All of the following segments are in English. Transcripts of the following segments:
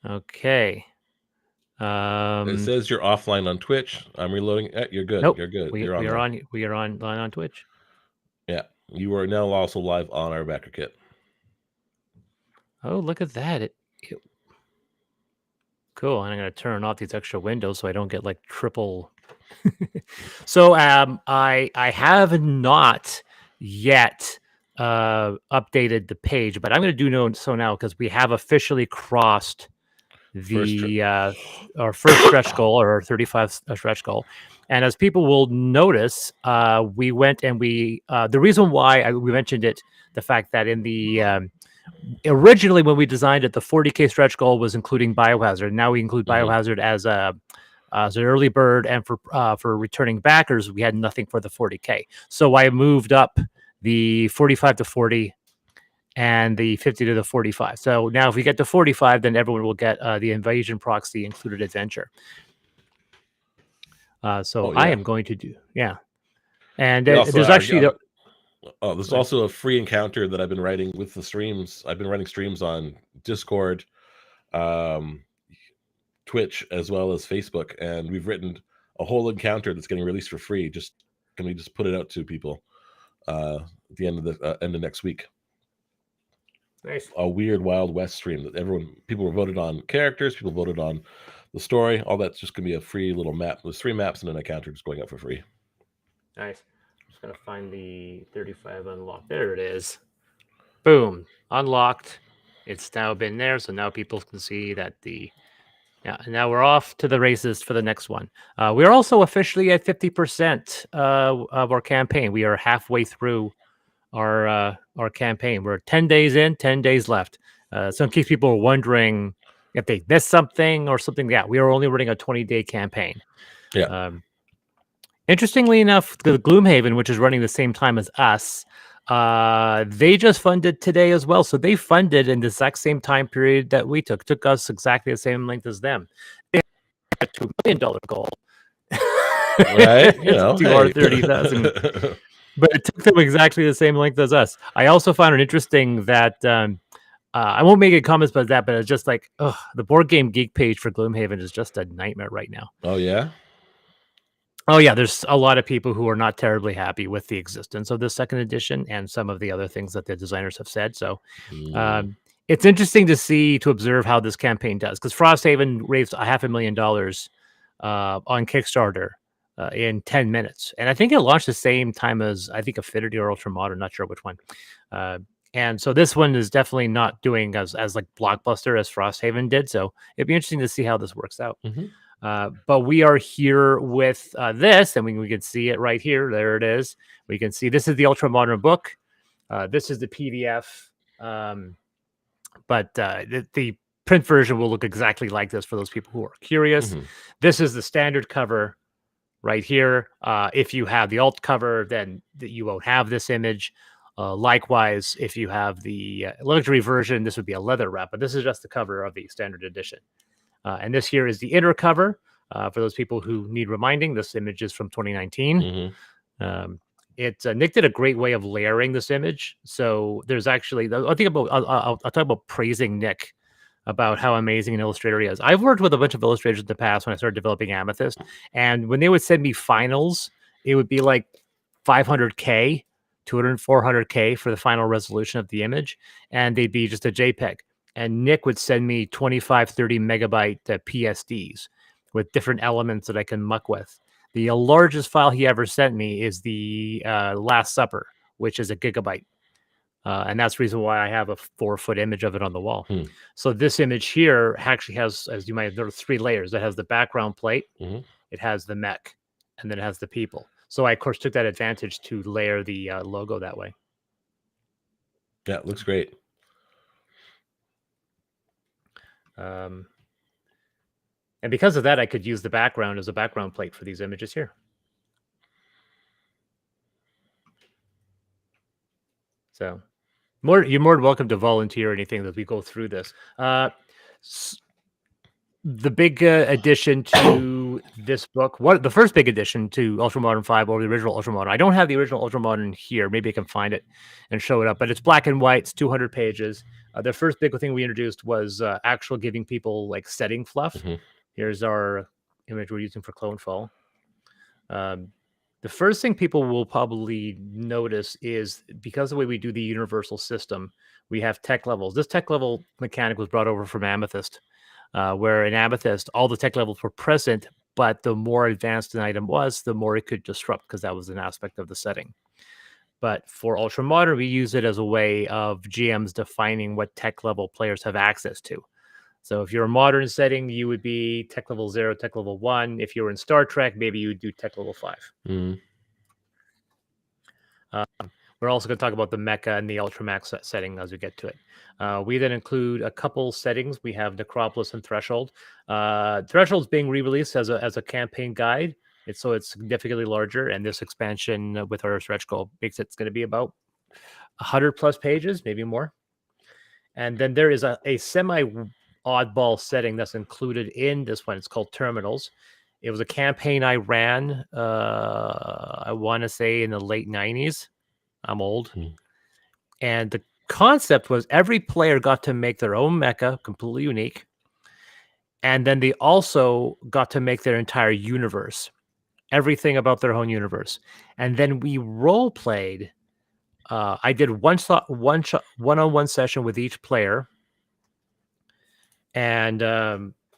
Okay. It says you're offline on Twitch. I'm reloading. You're good. Nope. You're good. We You're on we are now. on Twitch. Yeah, you are now also live on our backer kit. Oh, look at that! Cool. And I'm gonna turn off these extra windows so I don't get like triple. So I have not yet updated the page, but I'm gonna do so now because we have officially crossed the our first stretch goal, or our 35 stretch goal. And as people will notice, we went and we the reason why we mentioned it, the fact that in the originally when we designed it, the 40K stretch goal was including Biohazard. Now we include Biohazard as an early bird, and for returning backers, we had nothing for the 40K. So I moved up the 45 to 40 and the 50 to the 45. So now if we get to 45, then everyone will get the Invasion Proxy included adventure. So I am going to do, And there's actually... there's also a free encounter that I've been writing with the streams. I've been running streams on Discord, Twitch, as well as Facebook, and we've written a whole encounter that's getting released for free. Can we just put it out to people at the end of next week? Nice. A weird Wild West stream that people were voted on characters, people voted on the story. All that's just gonna be a free little map. There's 3 maps and an encounter just going out for free. Nice. I'm just gonna find the 35 unlocked. There it is. Boom, unlocked. It's now been there, so now people can see that and now we're off to the races for the next one. We're also officially at 50% of our campaign. We are halfway through our campaign. We're 10 days in, 10 days left. So in case people are wondering if they missed something or something, we are only running a 20-day campaign. Yeah. Interestingly enough, the Gloomhaven, which is running the same time as us, they just funded today as well. So they funded in the exact same time period that we took. Took us exactly the same length as them. They had a $2 million goal. Right? To our 30,000. But it took them exactly the same length as us. I also found it interesting that I won't make any comments about that, but it's just like, the Board Game Geek page for Gloomhaven is just a nightmare right now. Oh, yeah? Oh, yeah. There's a lot of people who are not terribly happy with the existence of the second edition and some of the other things that the designers have said. So it's interesting to observe how this campaign does, because Frosthaven raised $500,000 on Kickstarter in 10 minutes. And I think it launched the same time as, I think, Affinity or Ultramodern, not sure which one. And so this one is definitely not doing as like blockbuster as Frosthaven did. So it'd be interesting to see how this works out. But we are here with this, and we can see it right here. There it is. We can see this is the Ultramodern book. This is the PDF. But the print version will look exactly like this for those people who are curious. This is the standard cover right here. If you have the alt cover, then you won't have this image. Likewise, if you have the luxury version, this would be a leather wrap, but this is just the cover of the standard edition. And this here is the inner cover. For those people who need reminding, this image is from 2019. Nick did a great way of layering this image. So there's actually, I'll talk about praising Nick about how amazing an illustrator he is. I've worked with a bunch of illustrators in the past when I started developing Amethyst, and when they would send me finals, it would be like 500K, 400K for the final resolution of the image, and they'd be just a JPEG. And Nick would send me 25, 30 megabyte PSDs with different elements that I can muck with. The largest file he ever sent me is the Last Supper, which is a gigabyte. And that's the reason why I have a 4-foot image of it on the wall. So this image here actually has, as you might have noticed, 3 layers. It has the background plate, it has the mech, and then it has the people. So I, of course, took that advantage to layer the logo that way. Yeah, it looks great. And because of that, I could use the background as a background plate for these images here. So you're more than welcome to volunteer anything as we go through this. the big addition to this book, the first big addition to Ultramodern 5 or the original Ultramodern. I don't have the original Ultramodern here. Maybe I can find it and show it up, but it's black and white. It's 200 pages. The first big thing we introduced was actual giving people like setting fluff. Here's our image we're using for Clonefall. The first thing people will probably notice is because of the way we do the universal system, we have tech levels. This tech level mechanic was brought over from Amethyst. Where in Amethyst, all the tech levels were present, but the more advanced an item was, the more it could disrupt because that was an aspect of the setting. But for Ultramodern, we use it as a way of GMs defining what tech level players have access to. So if you're a modern setting, you would be tech level 0, tech level 1. If you were in Star Trek, maybe you would do tech level 5. We're also going to talk about the mecha and the Ultramax setting as we get to it. We then include a couple settings. We have Necropolis and Threshold. Threshold's being re-released as a campaign guide. It's significantly larger, and this expansion with our stretch goal makes it's going to be about 100 plus pages, maybe more. And then there is a semi oddball setting that's included in this one. It's called Terminals. It was a campaign I ran, I want to say in the late 90s. I'm old. And the concept was every player got to make their own mecha, completely unique. And then they also got to make their entire universe, everything about their own universe. And then we role played. I did one-on-one session with each player, and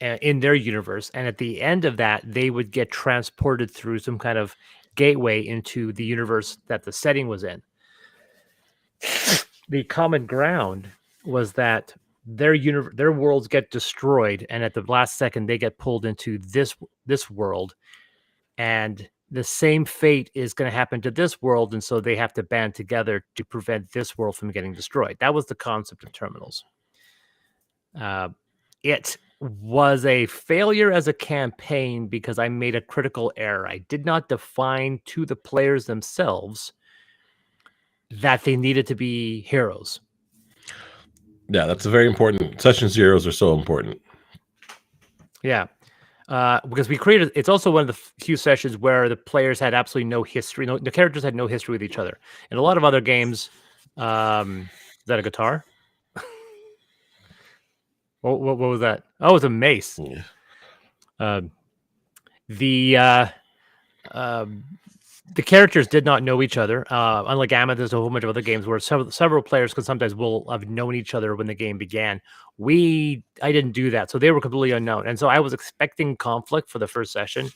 in their universe. And at the end of that, they would get transported through some kind of gateway into the universe that the setting was in. The common ground was that their worlds get destroyed, and at the last second, they get pulled into this world, and the same fate is going to happen to this world, and so they have to band together to prevent this world from getting destroyed. That was the concept of Terminals. It was a failure as a campaign because I made a critical error. I did not define to the players themselves that they needed to be heroes. Yeah, that's a very important. Session zeros are so important. Yeah. Because we created, it's also one of the few sessions where the players had absolutely no history. The characters had no history with each other. In a lot of other games, is that a guitar? What was that? Oh, it was a mace. Yeah. The characters did not know each other. Unlike Amethyst, there's a whole bunch of other games where several players could sometimes will have known each other when the game began. I didn't do that, so they were completely unknown, and so I was expecting conflict for the first session.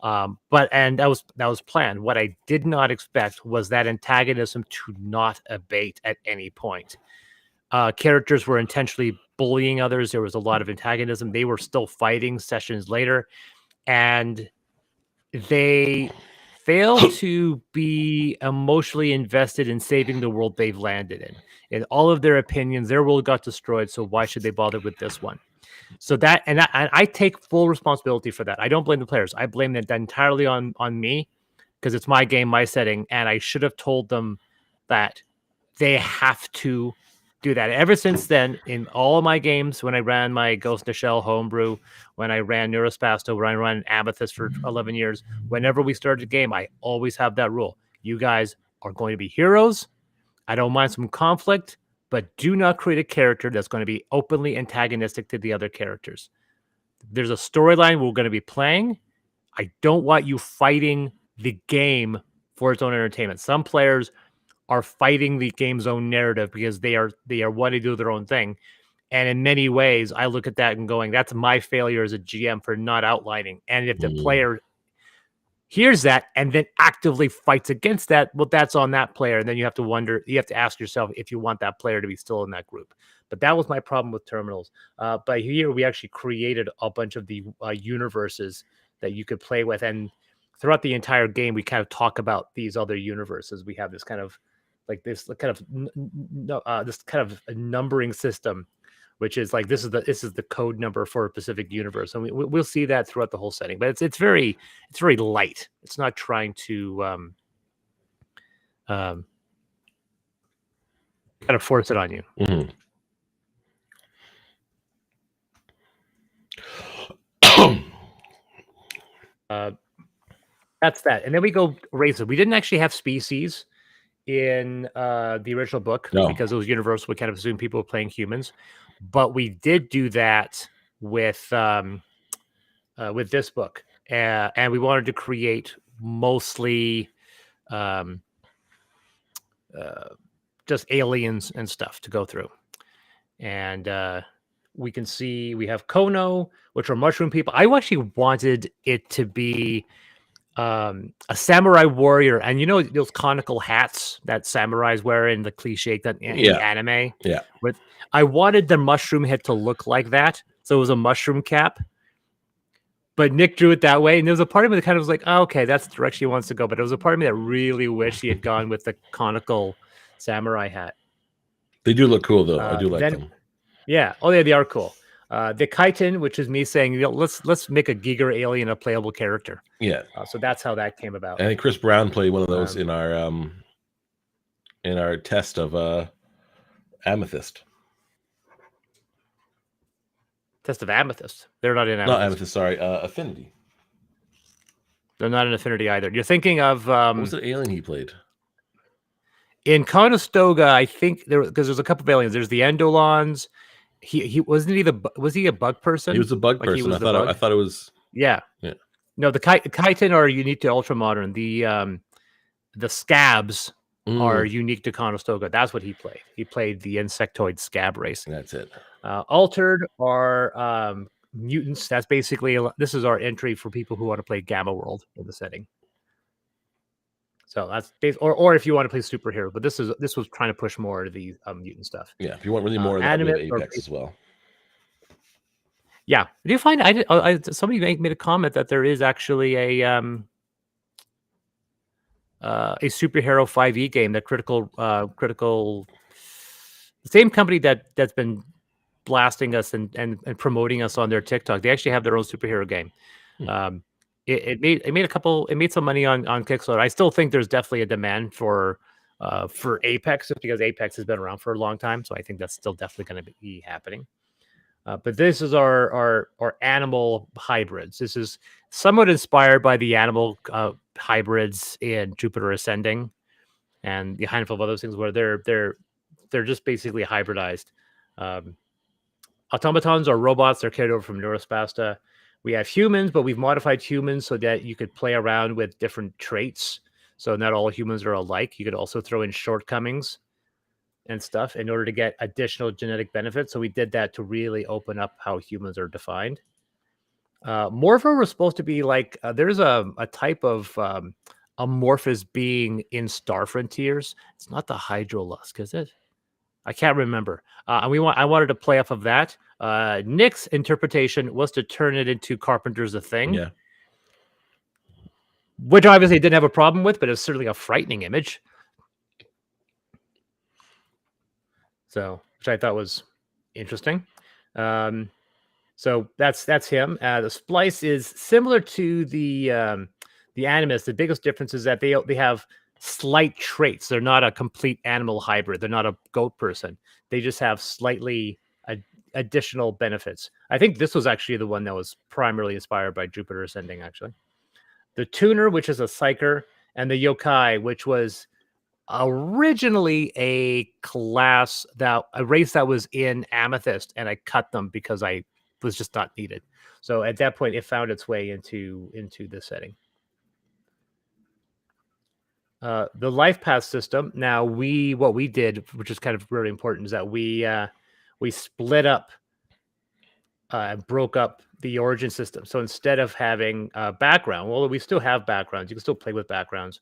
But that was planned. What I did not expect was that antagonism to not abate at any point. Characters were intentionally bullying others. There was a lot of antagonism. They were still fighting sessions later, and they fail to be emotionally invested in saving the world they've landed in. In all of their opinions, their world got destroyed, so why should they bother with this one? So that, and I take full responsibility for that. I don't blame the players. I blame that entirely on me, because it's my game, my setting, and I should have told them that they have to do that. Ever since then, in all of my games, when I ran my Ghost in the Shell homebrew, when I ran Neurospasto, when I ran Amethyst for 11 years, whenever we started a game, I always have that rule. You guys are going to be heroes. I don't mind some conflict, but do not create a character that's going to be openly antagonistic to the other characters. There's a storyline we're going to be playing. I don't want you fighting the game for its own entertainment. Some players are fighting the game's own narrative because they are wanting to do their own thing. And in many ways, I look at that and going, that's my failure as a GM for not outlining. And if the player hears that and then actively fights against that, well, that's on that player. And then you have to ask yourself if you want that player to be still in that group. But that was my problem with Terminals. But here we actually created a bunch of the universes that you could play with. And throughout the entire game, we kind of talk about these other universes. We have this kind of this kind of a numbering system, which is like this is the code number for a specific universe, and we'll see that throughout the whole setting. But it's very light. It's not trying to kind of force it on you. That's that. And then we go races. We didn't actually have species in the original book because it was universal. We kind of assumed people were playing humans, but we did do that with this book, and we wanted to create mostly just aliens and stuff to go through. And we can see we have Kono, which are mushroom people. I actually wanted it to be a samurai warrior, and you know those conical hats that samurais wear in the cliche that in the anime. Yeah, I wanted the mushroom head to look like that, so it was a mushroom cap. But Nick drew it that way, and there was a part of me that kind of was like, oh, okay, that's the direction he wants to go. But there was a part of me that really wished he had gone with the conical samurai hat. They do look cool, though. I do like them. Yeah. Oh, yeah, they are cool. The Chitin, which is me saying, let's make a Giger alien a playable character. Yeah. So that's how that came about. I think Chris Brown played one of those in our test of Amethyst. Test of Amethyst. They're not in Amethyst. Not Amethyst, sorry. Affinity. They're not in Affinity either. You're thinking of what was the alien he played? In Conestoga, I think because there's a couple of aliens. There's the Endolons. He wasn't he was he a bug person? He was a bug person. I thought it was yeah. No, the chitin are unique to Ultramodern. The scabs are unique to Conestoga. That's what he played. He played the insectoid scab race. That's it. Altered are mutants. That's basically this is our entry for people who want to play Gamma World in the setting. So that's or if you want to play superhero, but this was trying to push more of the mutant stuff. Yeah, if you want really more of that, Apex as well. Yeah, do you find somebody made a comment that there is actually a superhero 5e game that critical the same company that's been blasting us and promoting us on their TikTok. They actually have their own superhero game. It made some money on Kickstarter. I still think there's definitely a demand for Apex because Apex has been around for a long time. So I think that's still definitely going to be happening. But this is our animal hybrids. This is somewhat inspired by the animal hybrids in Jupiter Ascending and the handful of other things where they're just basically hybridized. Automatons are robots. They're carried over from Neurospasta. We have humans, but we've modified humans so that you could play around with different traits. So not all humans are alike. You could also throw in shortcomings and stuff in order to get additional genetic benefits. So we did that to really open up how humans are defined. Morpho was supposed to be like, there's a type of amorphous being in Star Frontiers. It's not the Hydrolusk, is it? I can't remember. I wanted to play off of that. Nick's interpretation was to turn it into Carpenter's A Thing. Yeah. Which obviously didn't have a problem with, but it's certainly a frightening image. So, which I thought was interesting. So that's him. The splice is similar to the Animus. The biggest difference is that they have slight traits. They're not a complete animal hybrid. They're not a goat person. They just have slightly additional benefits. I think this was actually the one that was primarily inspired by Jupiter Ascending, actually. The Tuner, which is a Psyker, and the Yokai, which was originally a race that was in Amethyst, and I cut them because I was just not needed. So at that point, it found its way into this setting. The life path system. Now what we did, which is kind of really important, is that we split up, broke up the origin system. So instead of having a background, well, we still have backgrounds. You can still play with backgrounds.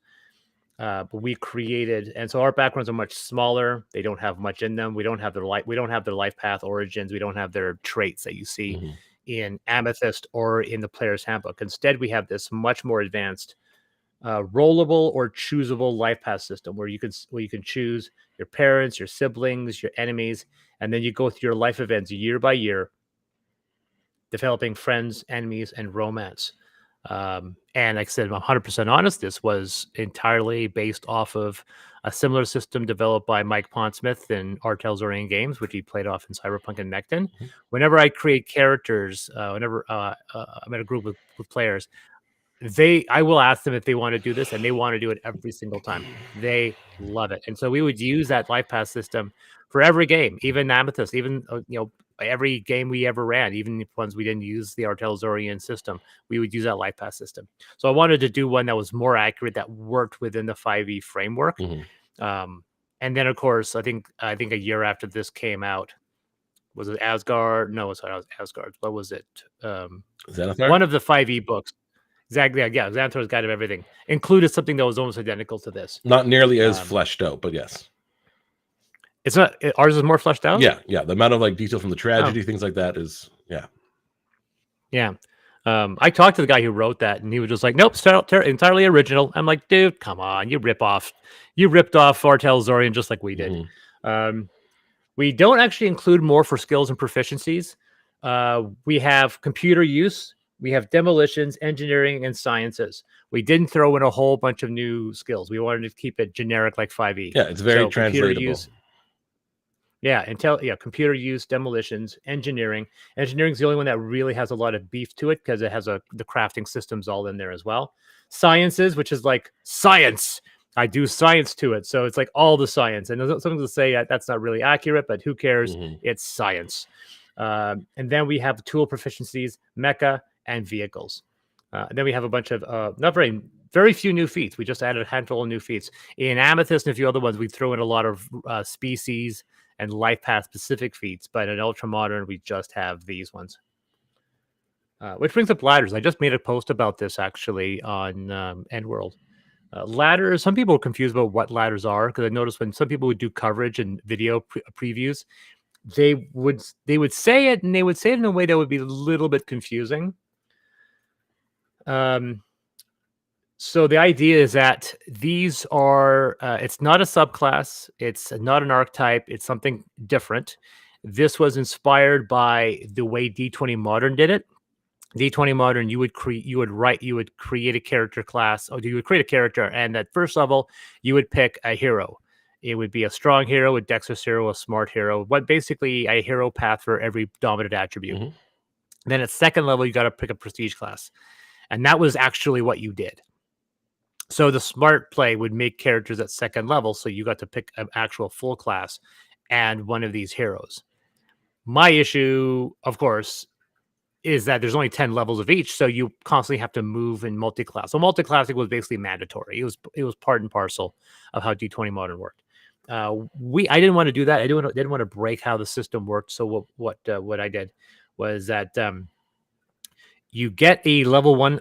But we created, and so our backgrounds are much smaller. They don't have much in them. We don't have their life path origins. We don't have their traits that you see in Amethyst or in the player's handbook. Instead, we have this much more advanced rollable or choosable life path system where you can choose your parents, your siblings, your enemies, and then you go through your life events year by year, developing friends, enemies, and romance. And like I said, I'm 100% honest. This was entirely based off of a similar system developed by Mike Pondsmith in Artel's Orion Games, which he played off in Cyberpunk and Mechton. Whenever I create characters, whenever I'm in a group with players, I will ask them if they want to do this, and they want to do it every single time. They love it. And so we would use that life pass system for every game, even Amethyst, even every game we ever ran, even ones we didn't use the Artelzorian system, we would use that life pass system. So I wanted to do one that was more accurate, that worked within the 5e framework. And then, of course, I think a year after this came out, was it Asgard? No, it's not Asgard. What was it? Xanathar? One of the 5e books. Exactly. Yeah, Xanathar's Guide of Everything included something that was almost identical to this. Not nearly as fleshed out, but yes. It's not. Ours is more fleshed out. Yeah. The amount of detail from the tragedy, things like that is Yeah. I talked to the guy who wrote that, and he was just like, "Nope, entirely original." I'm like, "Dude, come on, you ripped off Artelzorian just like we did." We don't actually include more for skills and proficiencies. We have computer use. We have demolitions, engineering, and sciences. We didn't throw in a whole bunch of new skills. We wanted to keep it generic like 5e. Yeah, it's very translatable. Computer use, demolitions, engineering. Engineering is the only one that really has a lot of beef to it because it has the crafting systems all in there as well. Sciences, which is like science. I do science to it. So it's like all the science. And there's something to say that's not really accurate, but who cares? It's science. And then we have tool proficiencies, mecha, and vehicles. And then we have a bunch of very few new feats. We just added a handful of new feats. In Amethyst and a few other ones, we throw in a lot of species and life path specific feats. But in Ultramodern, we just have these ones. Which brings up ladders. I just made a post about this actually on Endworld. Ladders, some people are confused about what ladders are, because I noticed when some people would do coverage and video previews, they would say it, and they would say it in a way that would be a little bit confusing. So the idea is that these are, it's not a subclass, it's not an archetype, it's something different. This was inspired by the way D20 Modern did it. D20 Modern, you would create a character class, or you would create a character, and at first level, you would pick a hero. It would be a strong hero, a dexterous hero, a smart hero, basically a hero path for every dominant attribute. Then at second level, you got to pick a prestige class. And that was actually what you did. So the smart play would make characters at second level, so you got to pick an actual full class and one of these heroes. My issue, of course, is that there's only 10 levels of each, so you constantly have to move in multi-class. So multi-classing was basically mandatory. It was part and parcel of how D20 Modern worked. I didn't want to do that. I didn't want to break how the system worked. So what I did was that you get a level 1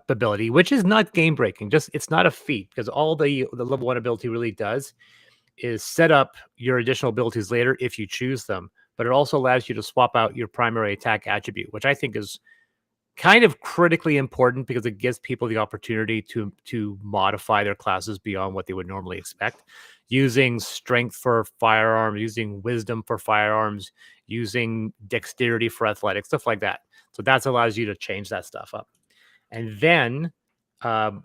ability, which is not game breaking. It's not a feat, because all the level 1 ability really does is set up your additional abilities later if you choose them. But it also allows you to swap out your primary attack attribute, which I think is kind of critically important, because it gives people the opportunity to modify their classes beyond what they would normally expect, using strength for firearms, using wisdom for firearms, using dexterity for athletics, stuff like that. So that allows you to change that stuff up. And then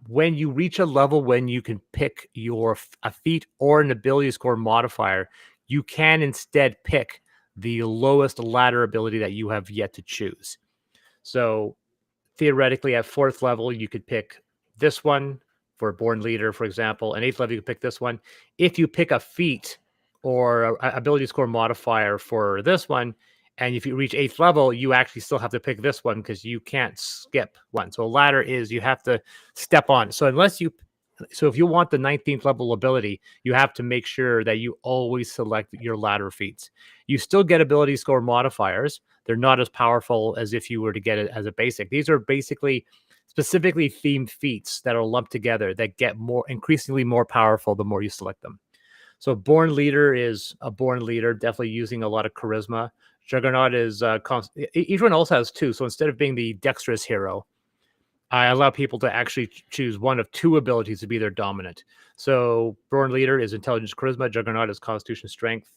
when you reach a level when you can pick a feat or an ability score modifier, you can instead pick the lowest ladder ability that you have yet to choose. So theoretically, at 4th level, you could pick this one for Born Leader, for example. And 8th level, you could pick this one. If you pick a feat or a ability score modifier for this one, and if you reach 8th level, you actually still have to pick this one, because you can't skip one. So a ladder is you have to step on. So if you want the 19th level ability, you have to make sure that you always select your ladder feats. You still get ability score modifiers. They're not as powerful as if you were to get it as a basic. These are basically specifically themed feats that are lumped together that get increasingly more powerful the more you select them. So Born Leader is a Born Leader, definitely using a lot of charisma. Juggernaut is each one also has 2. So instead of being the dexterous hero, I allow people to actually choose one of 2 abilities to be their dominant. So Born Leader is Intelligence Charisma. Juggernaut is Constitution Strength.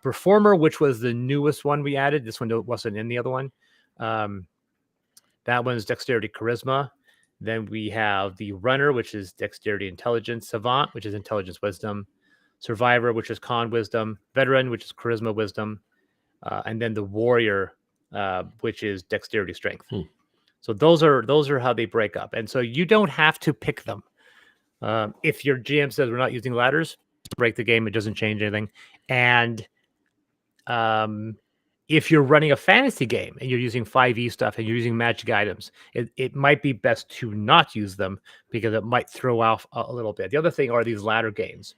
Performer, which was the newest one we added. This one wasn't in the other one. That one's Dexterity Charisma. Then we have the Runner, which is Dexterity Intelligence. Savant, which is Intelligence Wisdom. Survivor, which is Con Wisdom. Veteran, which is Charisma Wisdom. And then the Warrior, which is Dexterity Strength. So those are how they break up, and so you don't have to pick them. If your GM says we're not using ladders, break the game. It doesn't change anything. And if you're running a fantasy game and you're using 5e stuff and you're using magic items, it might be best to not use them because it might throw off a little bit. The other thing are these ladder games.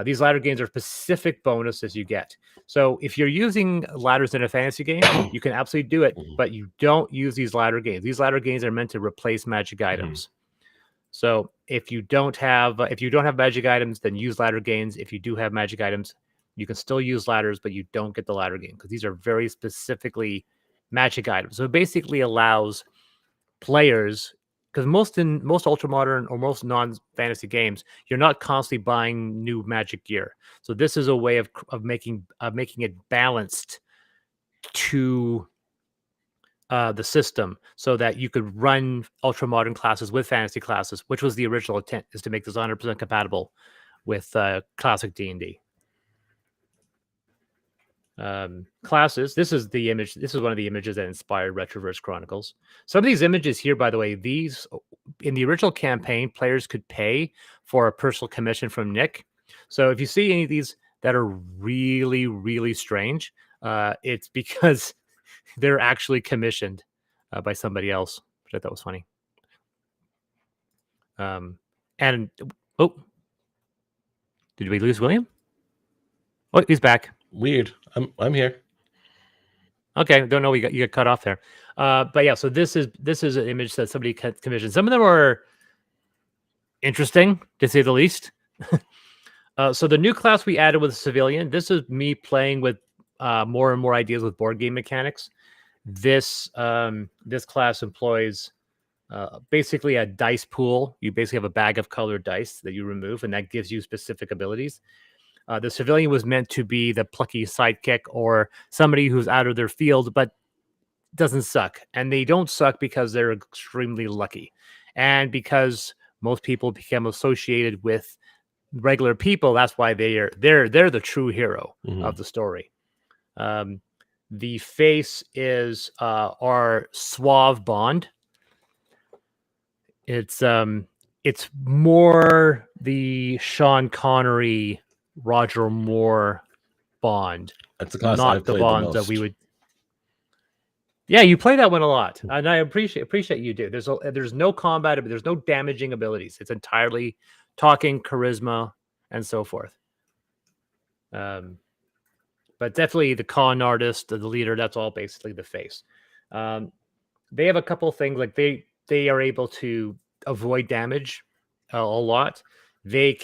These ladder games are specific bonuses you get. So if you're using ladders in a fantasy game, you can absolutely do it, but you don't use these ladder games. These ladder games are meant to replace magic items. So if you don't have magic items, then use ladder games. If you do have magic items, you can still use ladders, but you don't get the ladder game because these are very specifically magic items. So it basically allows players, because most ultramodern or most non-fantasy games, you're not constantly buying new magic gear. So this is a way of making it balanced to the system so that you could run ultramodern classes with fantasy classes, which was the original intent, is to make this 100% compatible with classic D&D. Classes. This is the image. This is one of the images that inspired Retroverse Chronicles. Some of these images here, by the way, these in the original campaign, players could pay for a personal commission from Nick. So if you see any of these that are really, really strange, it's because they're actually commissioned by somebody else, which I thought was funny. And oh, did we lose William? Oh, he's back. Weird. I'm here. Okay, don't know. You got cut off there. But yeah, so this is an image that somebody commissioned. Some of them are interesting, to say the least. So the new class we added with civilian. This is me playing with more and more ideas with board game mechanics. This class employs basically a dice pool. You basically have a bag of colored dice that you remove, and that gives you specific abilities. The civilian was meant to be the plucky sidekick or somebody who's out of their field but doesn't suck. And they don't suck because they're extremely lucky. And because most people become associated with regular people, that's why they're the true hero of the story. The face is our suave Bond. It's more the Sean Connery, Roger Moore Bond. That's the class not I've the played Bonds the most. that we would. Yeah, you play that one a lot, and I appreciate you do. There's no combat, but there's no damaging abilities. It's entirely talking, charisma, and so forth. But definitely the con artist, the leader. That's all basically the face. They have a couple of things like they are able to avoid damage a lot. They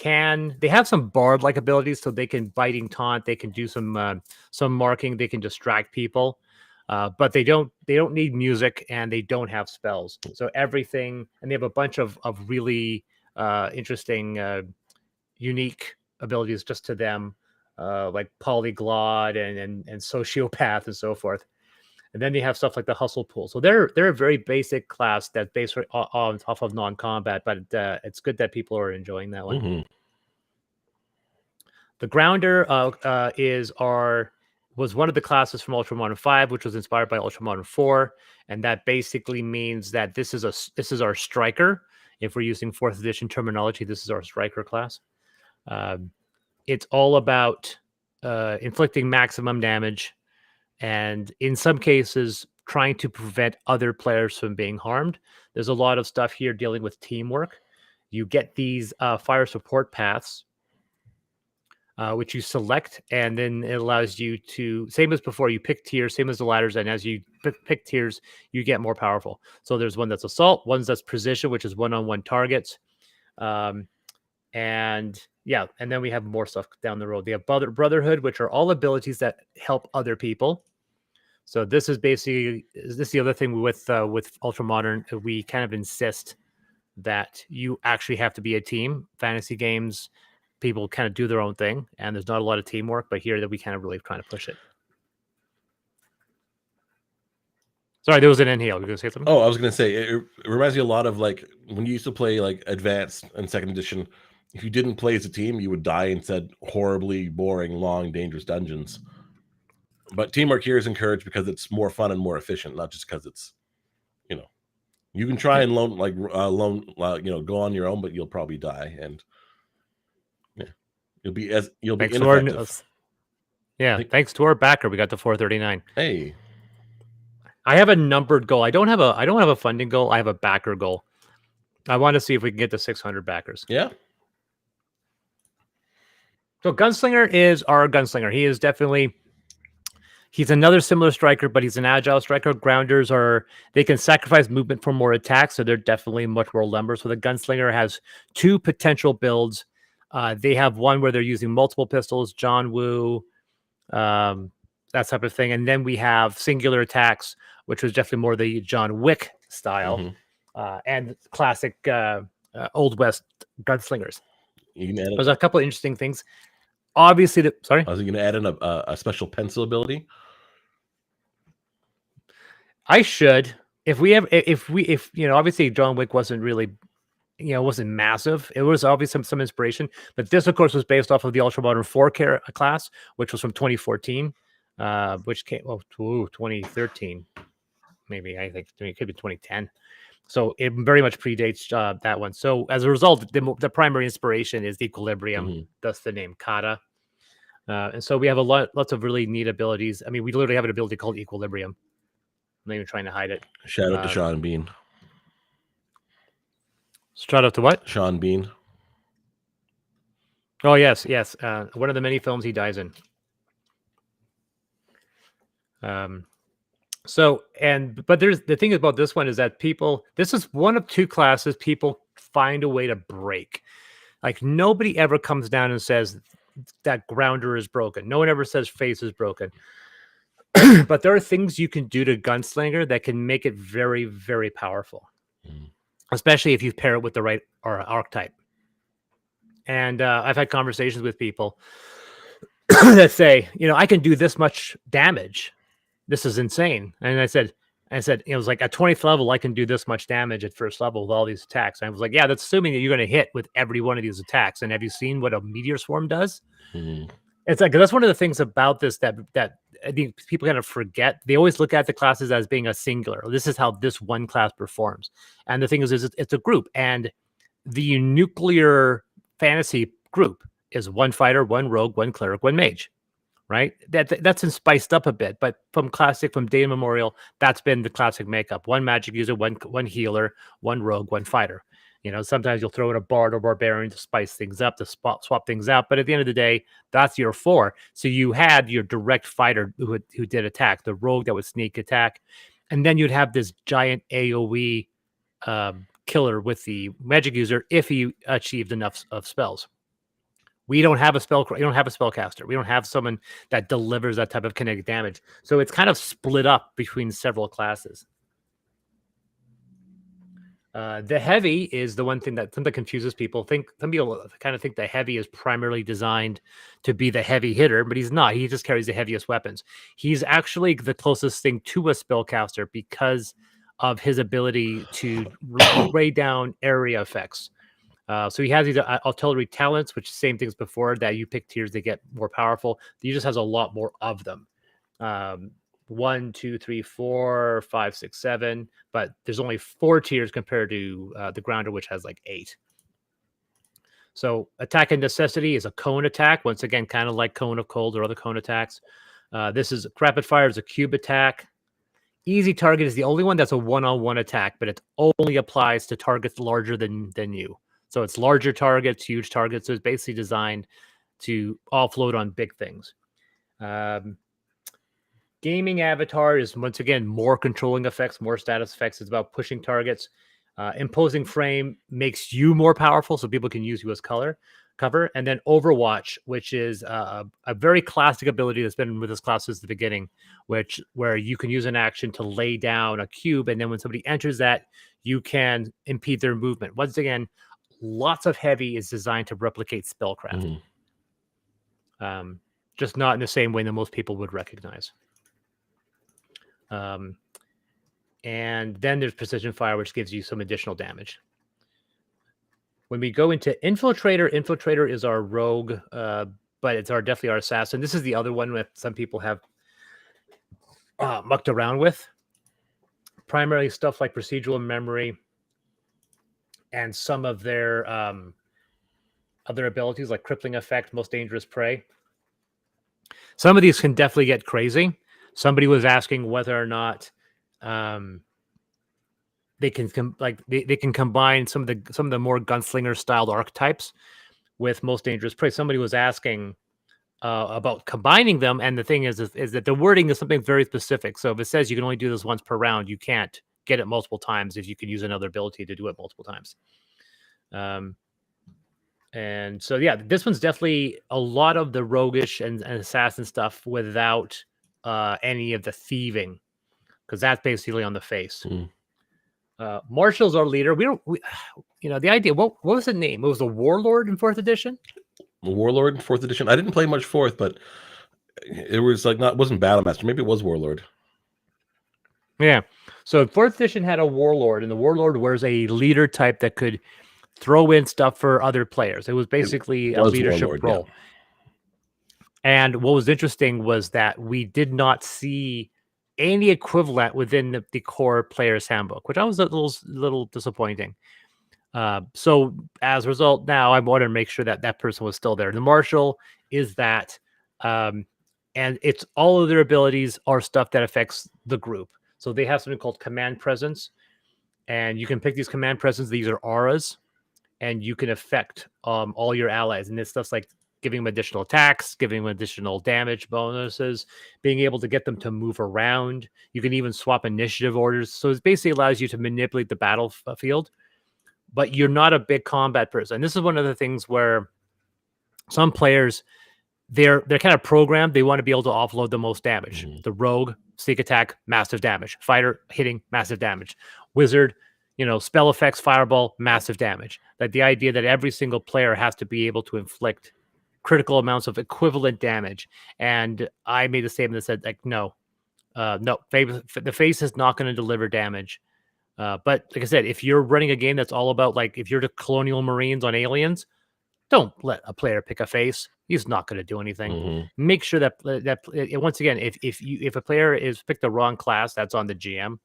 have some bard-like abilities, so they can biting taunt. They can do some marking. They can distract people, but they don't need music, and they don't have spells. So everything, and they have a bunch of really interesting, unique abilities just to them, like polyglot and sociopath and so forth. And then they have stuff like the hustle pool. So they're a very basic class that's based off of non-combat, but it's good that people are enjoying that one. The Grounder was one of the classes from Ultramodern 5, which was inspired by Ultramodern 4, and that basically means that this is our striker. If we're using 4th edition terminology, this is our striker class. It's all about inflicting maximum damage, and in some cases, trying to prevent other players from being harmed. There's a lot of stuff here dealing with teamwork. You get these fire support paths, which you select, and then it allows you to, same as before, you pick tiers, same as the ladders, and as you pick tiers, you get more powerful. So there's one that's assault, one that's precision, which is one-on-one targets. And yeah, and then we have more stuff down the road. They have Brotherhood, which are all abilities that help other people. So this is the other thing with Ultramodern. We kind of insist that you actually have to be a team. Fantasy games, people kind of do their own thing, and there's not a lot of teamwork. But here, that we kind of really trying to push it. Sorry, there was an inhale. You going to say something? Oh, I was going to say it reminds me a lot of like when you used to play like Advanced and Second Edition. If you didn't play as a team, you would die in said horribly boring, long, dangerous dungeons. But teamwork here is encouraged because it's more fun and more efficient, not just because it's, You can try and loan go on your own, but you'll probably die, and you'll be ineffective. Thanks to our backer, we got the 439. Hey, I have a numbered goal. I don't have a funding goal. I have a backer goal. I want to see if we can get to 600 backers. Yeah. So Gunslinger is our Gunslinger. He is definitely. He's another similar striker, but he's an agile striker. Grounders they can sacrifice movement for more attacks, so they're definitely much more lumber. So the Gunslinger has two potential builds. They have one where they're using multiple pistols, John Woo, that type of thing. And then we have singular attacks, which was definitely more the John Wick style, and classic Old West gunslingers. There's a couple of interesting things. Obviously, sorry? I was going to add in a special pencil ability. I should. If obviously John Wick wasn't really, wasn't massive. It was obviously some inspiration, but this, of course, was based off of the Ultramodern 4 class, which was from 2014, which came 2013, maybe. I think it could be 2010. So it very much predates that one. So as a result, the primary inspiration is the Equilibrium, thus the name Kata. And so we have lots of really neat abilities. I mean, we literally have an ability called Equilibrium. I'm not even trying to hide it. Shout out to Sean Bean. Shout out to what? Sean Bean. Oh, yes. One of the many films he dies in. But there's the thing about this one is that this is one of two classes people find a way to break. Like nobody ever comes down and says that grounder is broken. No one ever says face is broken. But there are things you can do to Gunslinger that can make it very, very powerful, especially if you pair it with the right archetype. And I've had conversations with people that say, I can do this much damage. This is insane. And I said, it was like at 20th level, I can do this much damage at first level with all these attacks. And I was like, yeah, that's assuming that you're going to hit with every one of these attacks. And have you seen what a meteor swarm does? It's like, that's one of the things about this that I think people kind of forget. They always look at the classes as being a singular. This is how this one class performs. And the thing is it's a group. And the nuclear fantasy group is one fighter, one rogue, one cleric, one mage. Right? That's been spiced up a bit, but from day immemorial, that's been the classic makeup. One magic user, one healer, one rogue, one fighter. Sometimes you'll throw in a bard or barbarian to spice things up, to swap things out. But at the end of the day, that's your 4. So you had your direct fighter who did attack, the rogue that would sneak attack, and then you'd have this giant AOE killer with the magic user if he achieved enough of spells. We don't have a spellcaster. We don't have someone that delivers that type of kinetic damage. So it's kind of split up between several classes. The heavy is the one thing that sometimes confuses people. Some people kind of think the heavy is primarily designed to be the heavy hitter, but he's not. He just carries the heaviest weapons. He's actually the closest thing to a spellcaster because of his ability to lay down area effects. So he has these artillery talents, which same things before that you pick tiers, they get more powerful. He just has a lot more of them. 1, 2, 3, 4, 5, 6, 7, but there's only 4 tiers compared to the grounder, which has like 8. So attack and necessity is a cone attack. Once again, kind of like Cone of Cold or other cone attacks. This is rapid fire is a cube attack. Easy target is the only one that's a one-on-one attack, but it only applies to targets larger than you. So it's larger targets, huge targets. So it's basically designed to offload on big things. Gaming avatar is, once again, more controlling effects, more status effects. It's about pushing targets. Imposing frame makes you more powerful, so people can use you as cover. And then Overwatch, which is a very classic ability that's been with this class since the beginning, where you can use an action to lay down a cube, and then when somebody enters that, you can impede their movement. Once again, lots of heavy is designed to replicate spellcraft. Just not in the same way that most people would recognize. And then there's precision fire, which gives you some additional damage. When we go into Infiltrator is our rogue, but it's definitely our assassin. This is the other one that some people have mucked around with. primarily stuff like procedural memory and some of their other abilities like crippling effect, most dangerous prey. Some of these can definitely get crazy. Somebody was asking whether or not they can they can combine some of the more gunslinger styled archetypes with most dangerous prey. Somebody was asking about combining them, and the thing is that the wording is something very specific. So if it says you can only do this once per round, you can't get it multiple times if you could use another ability to do it multiple times. And so yeah, this one's definitely a lot of the roguish and assassin stuff without any of the thieving, because that's basically on the face. Marshall's our leader. We, the idea. What was the name? It was the Warlord in 4th edition. Warlord in 4th edition. I didn't play much 4th, but it was like wasn't Battlemaster. Maybe it was Warlord. Yeah. So 4th edition had a Warlord, and the Warlord was a leader type that could throw in stuff for other players. It was basically a leadership Warlord, role. Yeah. And what was interesting was that we did not see any equivalent within the core player's handbook, which I was a little disappointing. So as a result, now I want to make sure that that person was still there. The Marshal is that, and it's all of their abilities are stuff that affects the group. So they have something called command presence, and you can pick these command presence. These are auras, and you can affect all your allies. And this stuff's like giving them additional attacks, giving them additional damage bonuses, being able to get them to move around. You can even swap initiative orders. So it basically allows you to manipulate the battlefield, but you're not a big combat person. And this is one of the things where some players, they're kind of programmed. They want to be able to offload the most damage. The rogue, sneak attack, massive damage. Fighter, hitting, massive damage. Wizard, spell effects, fireball, massive damage. Like the idea that every single player has to be able to inflict critical amounts of equivalent damage. And I made a statement that said, like, no, the face is not going to deliver damage. But like I said, if you're running a game that's all about, like, if you're the Colonial Marines on Aliens, don't let a player pick a face. He's not going to do anything. Make sure that once again, if a player is picked the wrong class, that's on the GM.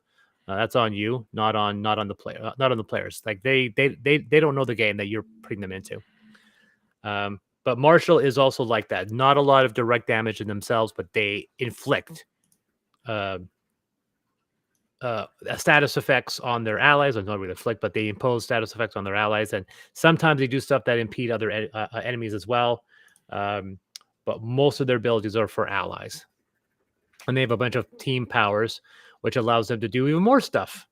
That's on you, not on the player, not on the players. Like they don't know the game that you're putting them into. But Marshall is also like that. Not a lot of direct damage in themselves, but they inflict status effects on their allies. Not really inflict, but they impose status effects on their allies, and sometimes they do stuff that impede other enemies as well. But most of their abilities are for allies, and they have a bunch of team powers, which allows them to do even more stuff.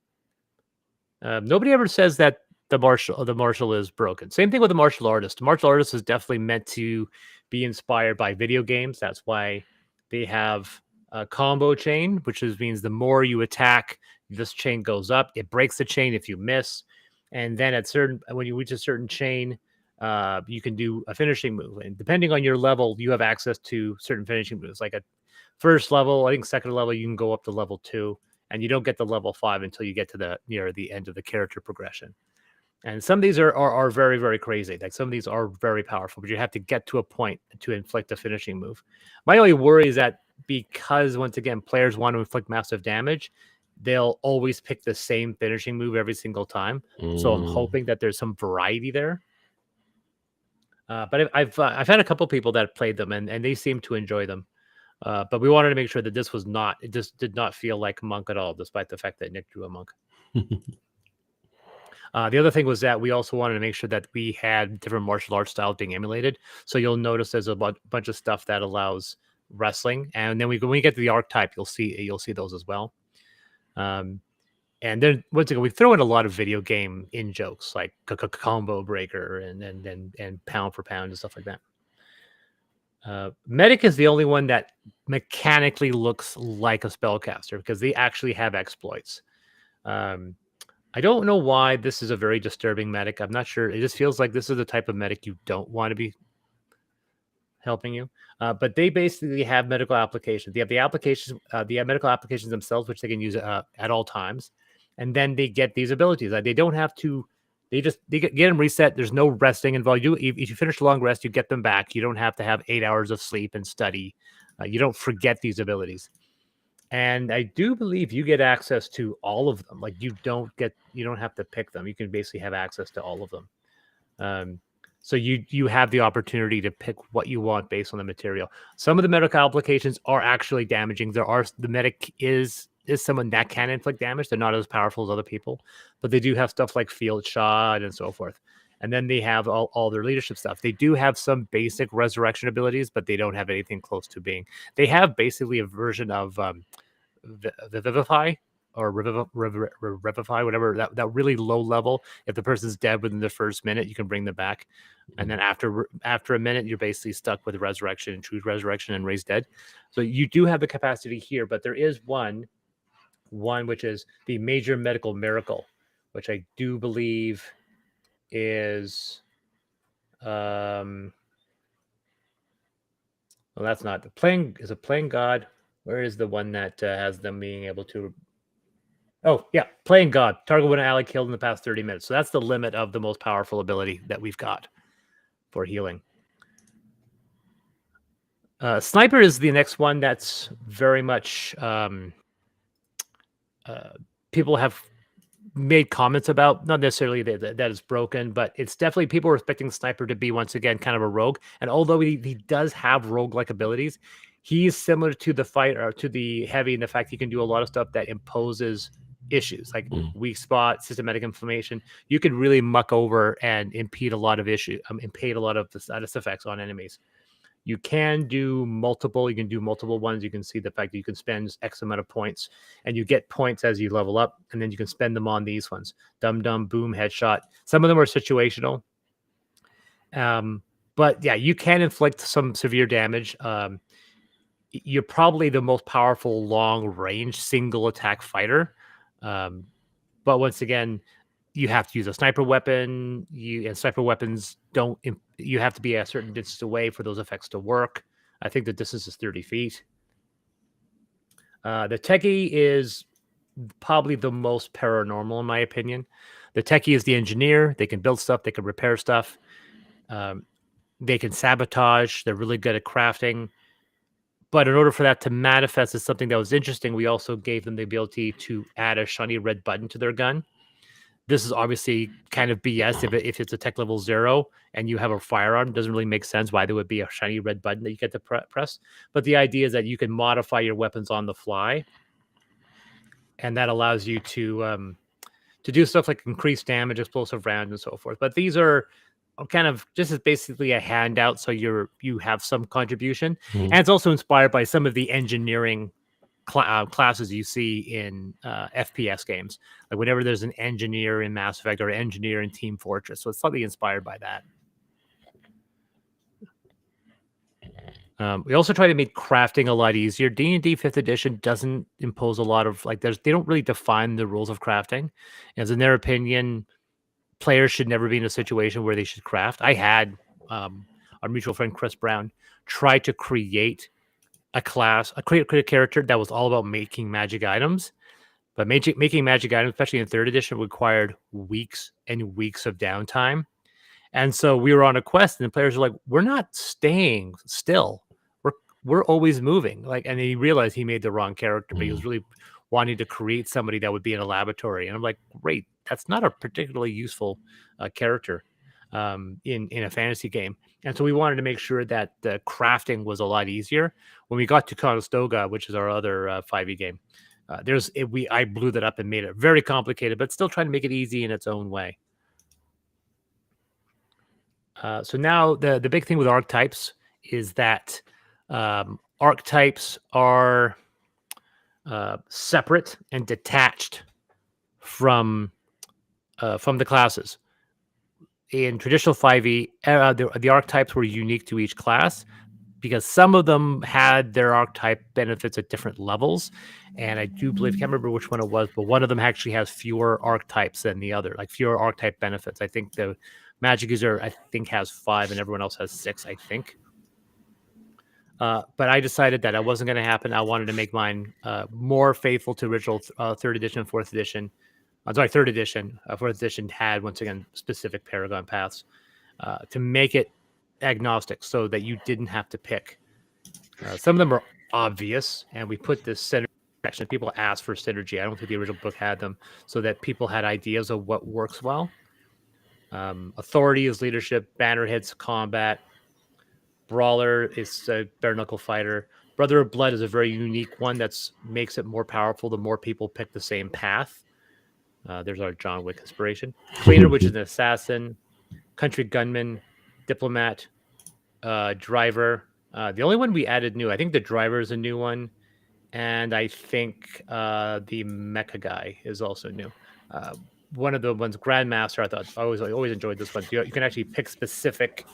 Nobody ever says that the marshal is broken. Same thing with the martial artist. The martial artist is definitely meant to be inspired by video games. That's why they have a combo chain, which means the more you attack, this chain goes up. It breaks the chain if you miss, and then when you reach a certain chain, you can do a finishing move. And depending on your level, you have access to certain finishing moves. Like at first level, I think second level, you can go up to level 2, and you don't get to level 5 until you get to near the end of the character progression. And some of these are very, very crazy. Like some of these are very powerful, but you have to get to a point to inflict a finishing move. My only worry is that because, once again, players want to inflict massive damage, they'll always pick the same finishing move every single time. So I'm hoping that there's some variety there. But I've had a couple people that played them, and they seem to enjoy them. But we wanted to make sure that this was not, it just did not feel like Monk at all, despite the fact that Nick drew a Monk. The other thing was that we also wanted to make sure that we had different martial arts styles being emulated. So you'll notice there's a bunch of stuff that allows wrestling, and then when we get to the archetype, you'll see those as well. And then once again, we throw in a lot of video game in jokes like combo breaker and pound for pound and stuff like that. Medic is the only one that mechanically looks like a spellcaster because they actually have exploits. I don't know why this is a very disturbing medic. I'm not sure. It just feels like this is the type of medic you don't want to be helping you. But they basically have medical applications. They have the applications, the medical applications themselves, which they can use at all times. And then they get these abilities. They don't have to. They get them reset. There's no resting involved. If you finish a long rest, you get them back. You don't have to have 8 hours of sleep and study. You don't forget these abilities. And I do believe you get access to all of them. Like you don't have to pick them. You can basically have access to all of them. So you have the opportunity to pick what you want based on the material. Some of the medical applications are actually damaging. The medic is someone that can inflict damage. They're not as powerful as other people, but they do have stuff like field shot and so forth. And then they have all their leadership stuff. They do have some basic resurrection abilities, but they don't have anything close to being. They have basically a version of Vivify or Revivify, whatever, that really low level. If the person's dead within the first minute, you can bring them back. And then after a minute, you're basically stuck with resurrection and choose resurrection and raise dead. So you do have the capacity here, but there is one which is the major medical miracle, which I do believe is well, that's not the playing is a playing god. Where is the one that has them being able to? Oh, yeah, playing God. Target one ally killed in the past 30 minutes. So that's the limit of the most powerful ability that we've got for healing. Sniper is the next one that's very much people have made comments about, not necessarily that is broken, but it's definitely people are expecting Sniper to be once again kind of a rogue. And although he does have rogue-like abilities, he's similar to the fight or to the heavy in the fact he can do a lot of stuff that imposes issues like weak spot, systematic inflammation. You could really muck over and impede a lot of the status effects on enemies. You can do multiple ones. You can see the fact that you can spend X amount of points and you get points as you level up, and then you can spend them on these ones. Dum Dum, Boom, Headshot. Some of them are situational. But yeah, you can inflict some severe damage. You're probably the most powerful long range single attack fighter. But once again, you have to use a sniper weapon. And sniper weapons don't. You have to be a certain distance away for those effects to work. I think the distance is 30 feet. The techie is probably the most paranormal in my opinion. The techie is the engineer. They can build stuff. They can repair stuff. They can sabotage. They're really good at crafting. But in order for that to manifest as something that was interesting, we also gave them the ability to add a shiny red button to their gun. This is obviously kind of BS if it's a tech level 0 and you have a firearm. It doesn't really make sense why there would be a shiny red button that you get to press. But the idea is that you can modify your weapons on the fly, and that allows you to do stuff like increase damage, explosive rounds, and so forth. But these are kind of just as basically a handout, so you have some contribution, and it's also inspired by some of the engineering classes you see in FPS games. Like whenever there's an engineer in Mass Effect or an engineer in Team Fortress, so it's slightly inspired by that. We also try to make crafting a lot easier. D&D 5th edition doesn't impose a lot of they don't really define the rules of crafting, as in their opinion, players should never be in a situation where they should craft. I had our mutual friend Chris Brown try to create a character that was all about making magic items. But making magic items, especially in 3rd edition, required weeks and weeks of downtime. And so we were on a quest, and the players were like, "We're not staying still. We're always moving." And he realized he made the wrong character, but he was really wanting to create somebody that would be in a laboratory. And I'm like, "Great, that's not a particularly useful character in a fantasy game." And so we wanted to make sure that the crafting was a lot easier. When we got to Conestoga, which is our other 5e game, I blew that up and made it very complicated, but still trying to make it easy in its own way. So now the big thing with archetypes is that archetypes are separate and detached from the classes. In traditional 5e, the archetypes were unique to each class because some of them had their archetype benefits at different levels. And I do believe, I can't remember which one it was, but one of them actually has fewer archetypes than the other, like fewer archetype benefits. I think the Magic User, has 5 and everyone else has 6, I think. But I decided that it wasn't going to happen. I wanted to make mine more faithful to original 3rd edition and 4th edition. I'm sorry, 3rd edition. 4th edition had, once again, specific Paragon paths to make it agnostic so that you didn't have to pick. Some of them are obvious, and we put this center. protection. People asked for synergy. I don't think the original book had them, so that people had ideas of what works well. Authority is leadership. Banner hits combat. Brawler is a bare knuckle fighter. Brother of Blood is a very unique one that makes it more powerful the more people pick the same path. There's our John Wick inspiration. Cleaner, which is an assassin. Country gunman. Diplomat. Driver. The only one we added new, I think the driver is a new one. And I think the mecha guy is also new. One of the ones, Grandmaster, I thought I always enjoyed this one. You can actually pick specific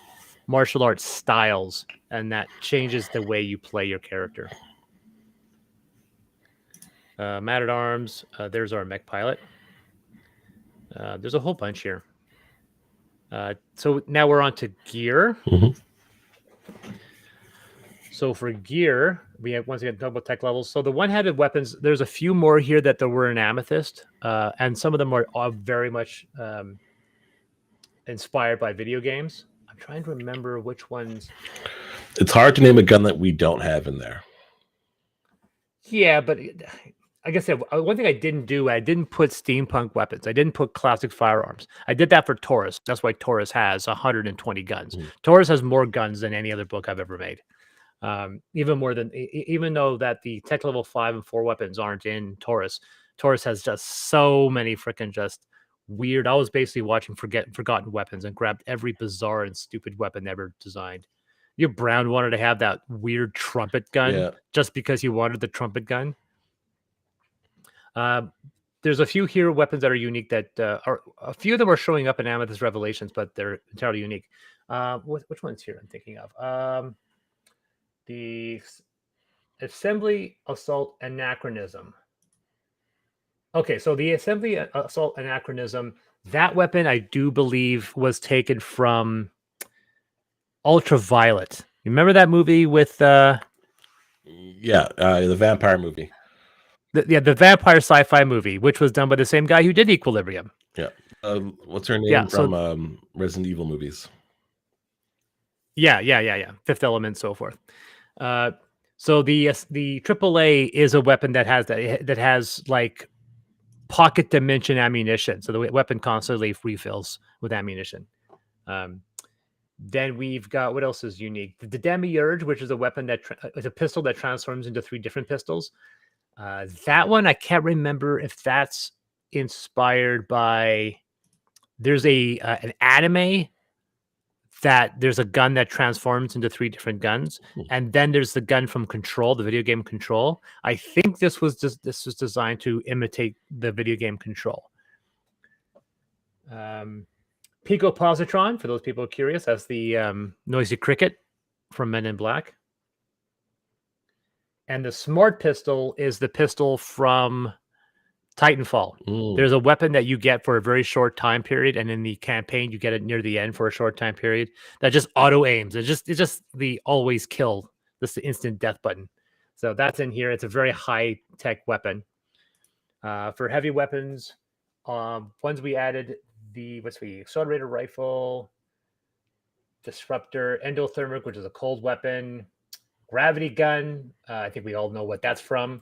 martial arts styles, and that changes the way you play your character. Man at Arms, there's our mech pilot. There's a whole bunch here. So now we're on to gear. So for gear, we have once again double tech levels. So the one-handed weapons, there's a few more here that there were in Amethyst, and some of them are very much inspired by video games. I'm trying to remember which ones. It's hard to name a gun that we don't have in there. Yeah, but like I said, one thing I didn't do, I didn't put steampunk weapons. I didn't put classic firearms. I did that for Taurus. That's why Taurus has 120 guns. Taurus has more guns than any other book I've ever made. Even though that the tech level 5 and 4 weapons aren't in Taurus has just so many freaking just weird. I was basically watching Forgotten Weapons and grabbed every bizarre and stupid weapon ever designed. Your Brown wanted to have that weird trumpet gun just because he wanted the trumpet gun. There's a few here weapons that are unique that are a few of them are showing up in Amethyst Revelations, but they're entirely unique. Which one's here I'm thinking of? The Assembly Assault Anachronism. Okay, so the Assembly Assault Anachronism, that weapon I do believe was taken from Ultraviolet. You remember that movie with the vampire movie. The vampire sci-fi movie, which was done by the same guy who did Equilibrium. Yeah. What's her name from Resident Evil movies? Yeah. Fifth Element, so forth. So the AAA is a weapon that has like pocket dimension ammunition. So the weapon constantly refills with ammunition. Then we've got, what else is unique? The Demiurge, which is a weapon that is a pistol that transforms into 3 different pistols. That one, I can't remember if that's inspired by. There's an anime that there's a gun that transforms into 3 different guns, and then there's the gun from Control, the video game Control. I think this was designed to imitate the video game Control. Pico Positron, for those people curious, that's the noisy cricket from Men in Black. And the Smart Pistol is the pistol from Titanfall. There's a weapon that you get for a very short time period, and in the campaign you get it near the end for a short time period that just auto aims. It's just the always kill, just the instant death button. So that's in here. It's a very high tech weapon. For heavy weapons, ones we added, the accelerator rifle, disruptor, endothermic, which is a cold weapon, gravity gun. I think we all know what that's from.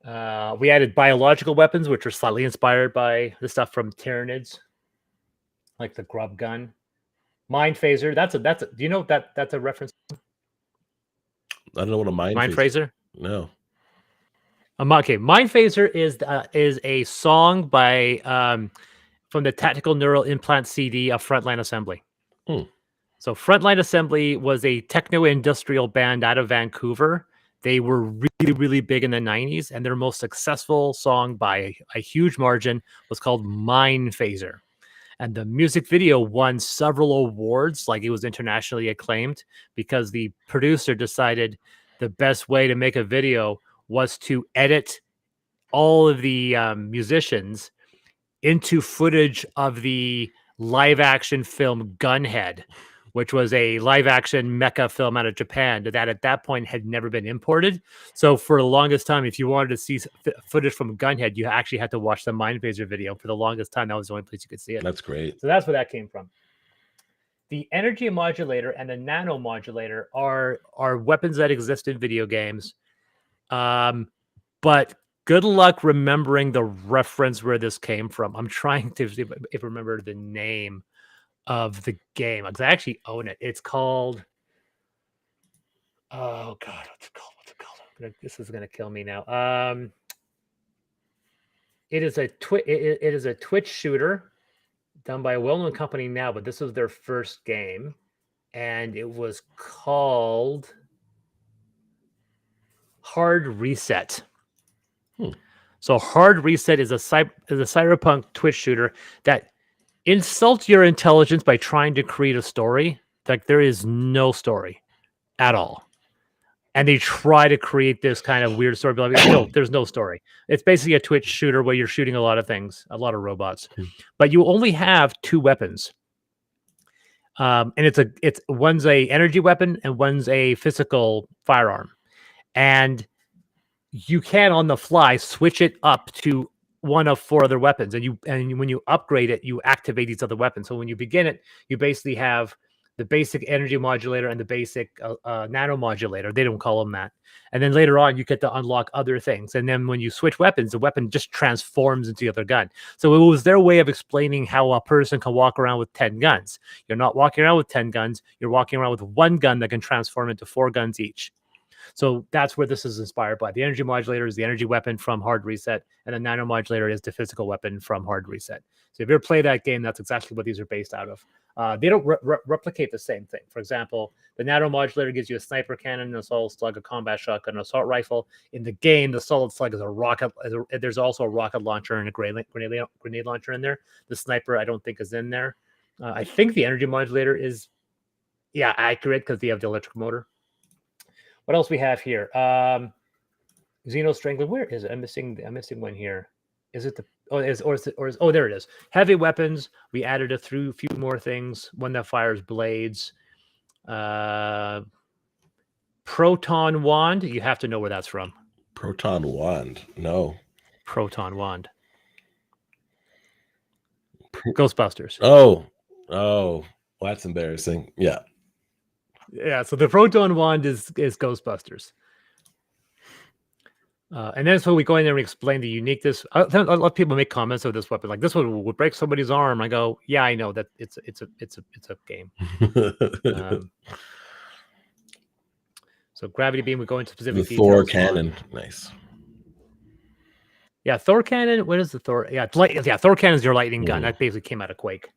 We added biological weapons, which are slightly inspired by the stuff from Tyranids, like the grub gun. Mind phaser. Do you know that's a reference? I don't know what a mind phaser. No. Okay, Mind Phaser is a song by from the Tactical Neural Implant CD of Frontline Assembly. So Frontline Assembly was a techno-industrial band out of Vancouver. They were really, really big in the 90s, and their most successful song by a huge margin was called Mind Phaser. And the music video won several awards, like it was internationally acclaimed, because the producer decided the best way to make a video was to edit all of the musicians into footage of the live action film Gunhead, which was a live action mecha film out of Japan that at that point had never been imported. So for the longest time, if you wanted to see footage from Gunhead, you actually had to watch the Mind Phaser video. For the longest time, that was the only place you could see it. That's great. So that's where that came from. The energy modulator and the nano modulator are weapons that exist in video games. but good luck remembering the reference where this came from. I'm trying to see if I remember the name of the game because I actually own it. It's called. Oh God, what's it called? What's it called? This is gonna kill me now. It is a it is a Twitch shooter done by a well-known company now, but this was their first game, and it was called Hard Reset. So Hard Reset is a cyberpunk Twitch shooter that insults your intelligence by trying to create a story. Like there is no story at all. And they try to create this kind of weird story. But like, no, there's no story. It's basically a Twitch shooter where you're shooting a lot of things, a lot of robots, but you only have 2 weapons. And it's one's a energy weapon and one's a physical firearm. And you can on the fly switch it up to one of 4 other weapons. And when you upgrade it, you activate these other weapons. So when you begin it, you basically have the basic energy modulator and the basic nano modulator. They don't call them that. And then later on, you get to unlock other things. And then when you switch weapons, the weapon just transforms into the other gun. So it was their way of explaining how a person can walk around with 10 guns. You're not walking around with 10 guns. You're walking around with 1 gun that can transform into 4 guns each. So that's where this is inspired by. The energy modulator is the energy weapon from Hard Reset, and the nano modulator is the physical weapon from Hard Reset. So if you ever play that game, that's exactly what these are based out of. They don't replicate the same thing. For example, the nano modulator gives you a sniper cannon, an assault slug, a combat shotgun, an assault rifle. In the game, the solid slug is a rocket. There's also a rocket launcher and a grenade launcher in there. The sniper, I don't think, is in there. I think the energy modulator is, accurate because they have the electric motor. What else we have here? Xeno Strangler. Where is it? I'm missing one here. Is it the? Oh, there it is. Heavy weapons. We added a few more things. One that fires blades. Proton wand. You have to know where that's from. Proton wand. No. Proton wand. Ghostbusters. Oh, well, that's embarrassing. Yeah. Yeah, so the proton wand is Ghostbusters. And then so we go in there and explain the uniqueness. A lot of people make comments of this weapon, like this one would break somebody's arm. I go, yeah, I know that it's a game. So gravity beam, we go into specific details. Thor cannon, nice. Yeah, Thor cannon. What is the Thor? Yeah, Thor cannon is your lightning gun. That basically came out of Quake.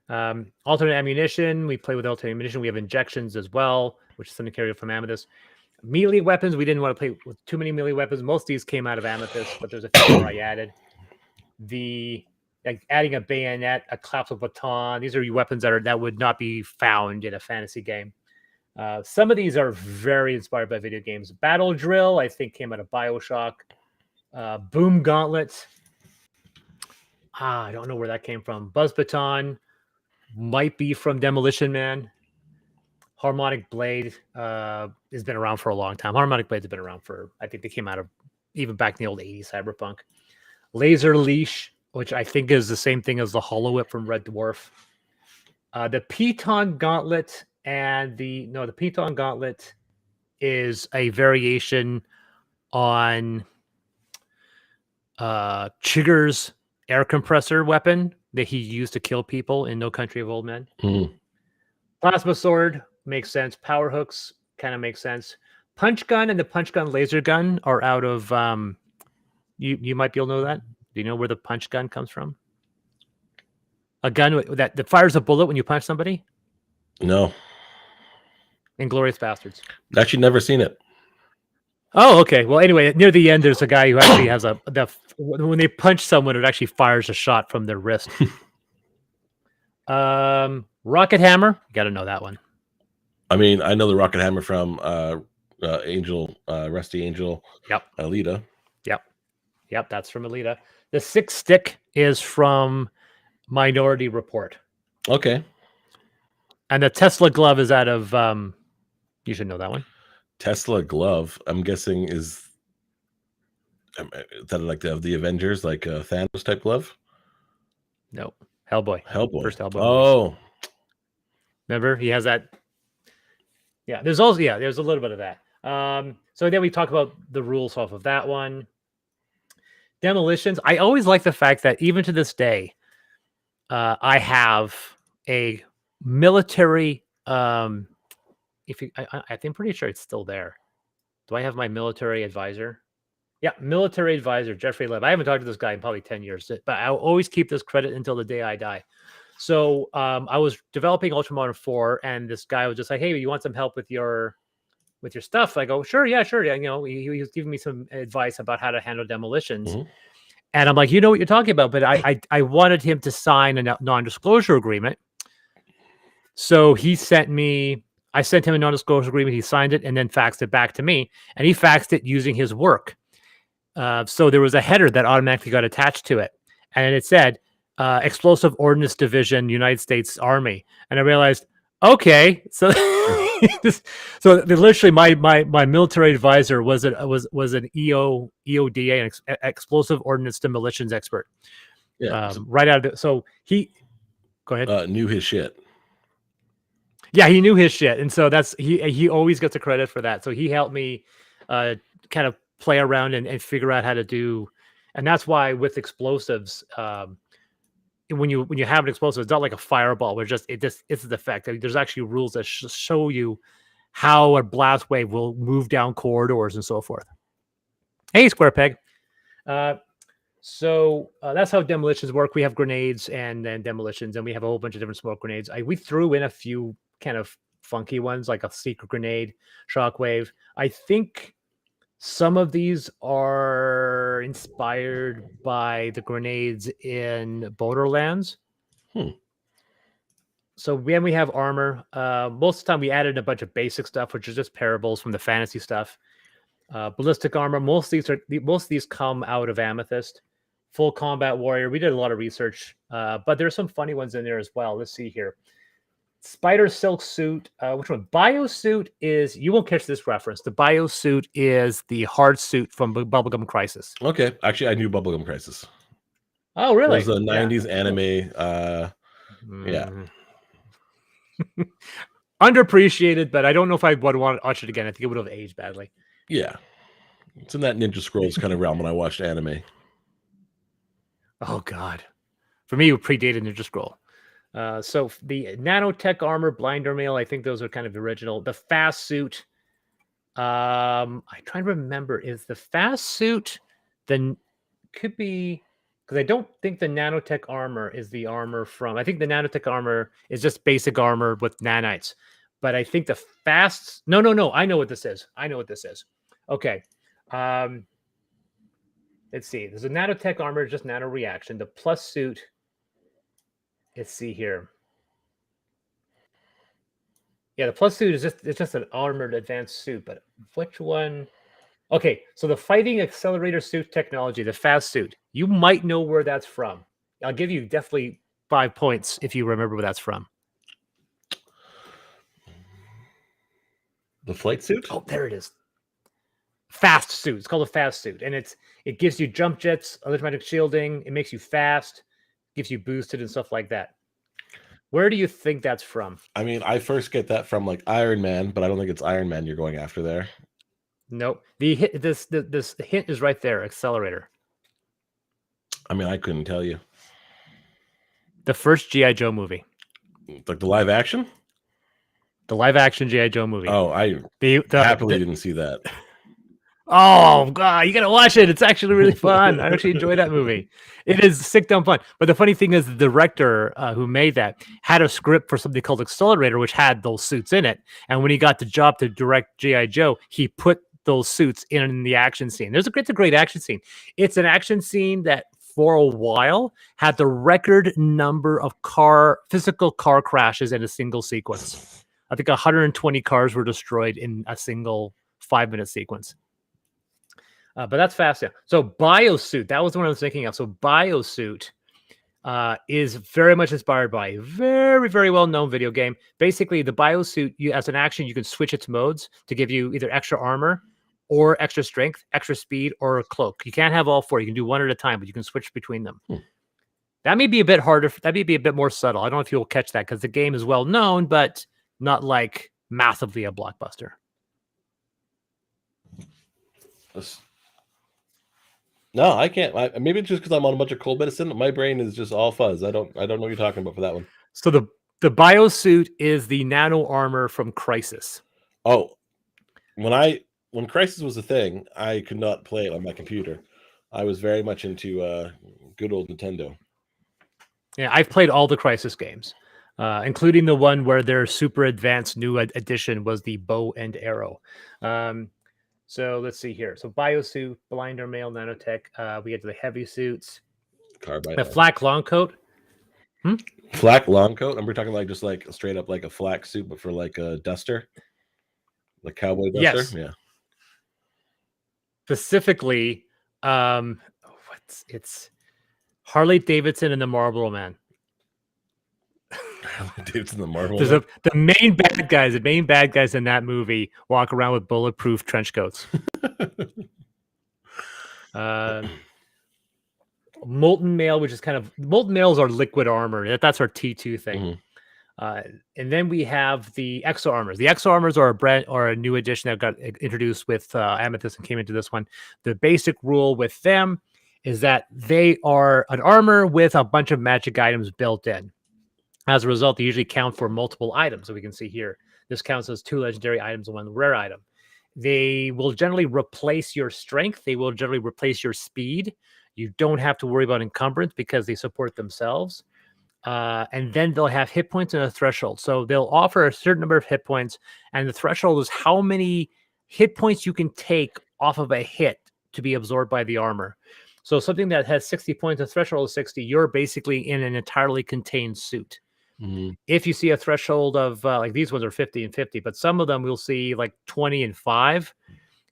Alternate ammunition. We play with alternate ammunition. We have injections as well, which is something carried from Amethyst. Melee weapons. We didn't want to play with too many melee weapons. Most of these came out of Amethyst, but there's a few more I added. Adding a bayonet, a collapsible baton. These are weapons that would not be found in a fantasy game. Some of these are very inspired by video games. Battle drill, I think, came out of BioShock. Boom gauntlet. I don't know where that came from. Buzz baton might be from Demolition Man. Harmonic blade has been around for a long time. Harmonic blades have been around I think they came out of even back in the old 80s cyberpunk. Laser leash, which I think is the same thing as the Hollow Whip from Red Dwarf. The Piton gauntlet the Piton gauntlet is a variation on Chigurh's air compressor weapon that he used to kill people in No Country of Old Men. Plasma sword makes sense. Power hooks kind of makes sense. Punch gun and the punch gun laser gun are out of you might be able to know that. Do you know where the punch gun comes from? A gun that fires a bullet when you punch somebody? No. Inglourious Bastards. Actually never seen it. Oh, okay. Well, anyway, near the end, there's a guy who actually has when they punch someone, it actually fires a shot from their wrist. Rocket hammer. You got to know that one. I mean, I know the rocket hammer from Angel, Rusty Angel. Yep. Alita. Yep. That's from Alita. The 6 stick is from Minority Report. Okay. And the Tesla glove is out of. You should know that one. Tesla glove, I'm guessing, is that like the Avengers, like a Thanos type glove? No, Hellboy. First Hellboy. Oh, remember he has that. Yeah, there's a little bit of that. So then we talk about the rules off of that one. Demolitions. I always like the fact that even to this day, I have a military. If you, I'm pretty sure it's still there. Do I have my military advisor? Yeah, military advisor Jeffrey Leb. I haven't talked to this guy in probably 10 years, but I'll always keep this credit until the day I die. So I was developing Ultramodern 4, and this guy was just like, "Hey, you want some help with your stuff?" I go, "Sure, yeah, sure." Yeah, he was giving me some advice about how to handle demolitions, and I'm like, "You know what you're talking about," but I wanted him to sign a non-disclosure agreement. So he sent me. I sent him a non-disclosure agreement. He signed it and then faxed it back to me, and he faxed it using his work. So there was a header that automatically got attached to it, and it said Explosive Ordnance Division, United States Army. And I realized, okay, so literally my military advisor was an EODA, an Explosive Ordnance Demolitions expert. Yeah, right out of it. So he, go ahead. Knew his shit. Yeah, he knew his shit, and so that's he always gets the credit for that. So he helped me kind of play around and figure out how to do, and that's why with explosives, when you have an explosive, it's not like a fireball where it's the effect. I mean, there's actually rules that show you how a blast wave will move down corridors and so forth. Hey, Square Peg. So that's how demolitions work. We have grenades and then demolitions, and we have a whole bunch of different smoke grenades. We threw in a few kind of funky ones, like a secret grenade, shockwave. I think some of these are inspired by the grenades in Borderlands. So when we have armor, most of the time we added a bunch of basic stuff, which is just parables from the fantasy stuff. Ballistic armor, most of these come out of Amethyst. Full combat warrior, we did a lot of research, but there's some funny ones in there as well. Let's see here. Spider silk suit. Which one? Biosuit is, you won't catch this reference. The biosuit is the hard suit from Bubblegum Crisis. Okay, actually, I knew Bubblegum Crisis. Oh, really? It was a 90s anime. Yeah. Underappreciated, but I don't know if I would want to watch it again. I think it would have aged badly. Yeah. It's in that Ninja Scrolls kind of realm when I watched anime. Oh, God. For me, it predated Ninja Scroll. So the nanotech armor, blinder mail, I think those are kind of original. The fast suit, I'm trying to remember, is the fast suit then could be, because I don't think the nanotech armor is the armor from, I think the nanotech armor is just basic armor with nanites. But I think the fast, no, I know what this is. Okay. Let's see. There's a nanotech armor, just nano reaction. The plus suit, let's see here. Yeah, the plus suit is just an armored advanced suit, but which one? Okay, so the fighting accelerator suit technology, the fast suit, you might know where that's from. I'll give you definitely 5 points if you remember where that's from. The flight suit? Oh, there it is. Fast suit. It's called a fast suit, and it gives you jump jets, electromagnetic shielding. It makes you fast, gives you boosted and stuff like that. Where do you think that's from? I mean, I first get that from like Iron Man, but I don't think it's Iron Man you're going after there. Nope. This hint is right there. Accelerator. I mean, I couldn't tell you. The first G.I. Joe movie. Like the live action? The live action G.I. Joe movie. Oh, I happily didn't see that. Oh, God, you got to watch it. It's actually really fun. I actually enjoy that movie. It is sick dumb fun. But the funny thing is the director who made that had a script for something called Accelerator, which had those suits in it. And when he got the job to direct G.I. Joe, he put those suits in the action scene. It's a great action scene. It's an action scene that for a while had the record number of physical car crashes in a single sequence. I think 120 cars were destroyed in a single 5-minute sequence. But that's fast. Yeah. So Biosuit, that was the one I was thinking of. So Biosuit is very much inspired by a very, very well-known video game. Basically, the Biosuit, as an action, you can switch its modes to give you either extra armor or extra strength, extra speed, or a cloak. You can't have all four. You can do one at a time, but you can switch between them. That may be a bit harder. That may be a bit more subtle. I don't know if you'll catch that because the game is well-known, but not like massively a blockbuster. No, I can't. Maybe it's just because I'm on a bunch of cold medicine. My brain is just all fuzz. I don't know what you're talking about for that one. So the biosuit is the nano armor from Crisis. Oh, when Crisis was a thing, I could not play it on my computer. I was very much into good old Nintendo. Yeah, I've played all the Crisis games, including the one where their super advanced new addition was the bow and arrow. So let's see here. So biosuit, blinder mail, nanotech. We get to the heavy suits. Carbide. The flak long coat. Flak long coat. And we're talking like just like straight up like a flak suit, but for like a duster, like cowboy duster. Yes. Yeah. Specifically, it's Harley Davidson and the Marlboro Man. Harley Davidson, the Marlboro There's Man. the main bad guys in that movie walk around with bulletproof trench coats. Molten mail, which is kind of molten mails are liquid armor. That's our T2 thing. And then we have the exo armors. The exo armors are a new addition that got introduced with Amethyst and came into this one. The basic rule with them is that they are an armor with a bunch of magic items built in. As a result, they usually count for multiple items. So we can see here, this counts as 2 legendary items and 1 rare item. They will generally replace your strength. They will generally replace your speed. You don't have to worry about encumbrance because they support themselves. And then they'll have hit points and a threshold. So they'll offer a certain number of hit points, and the threshold is how many hit points you can take off of a hit to be absorbed by the armor. So something that has 60 points, a threshold of 60, you're basically in an entirely contained suit. If you see a threshold of like these ones are 50 and 50, but some of them we'll see like 20 and 5.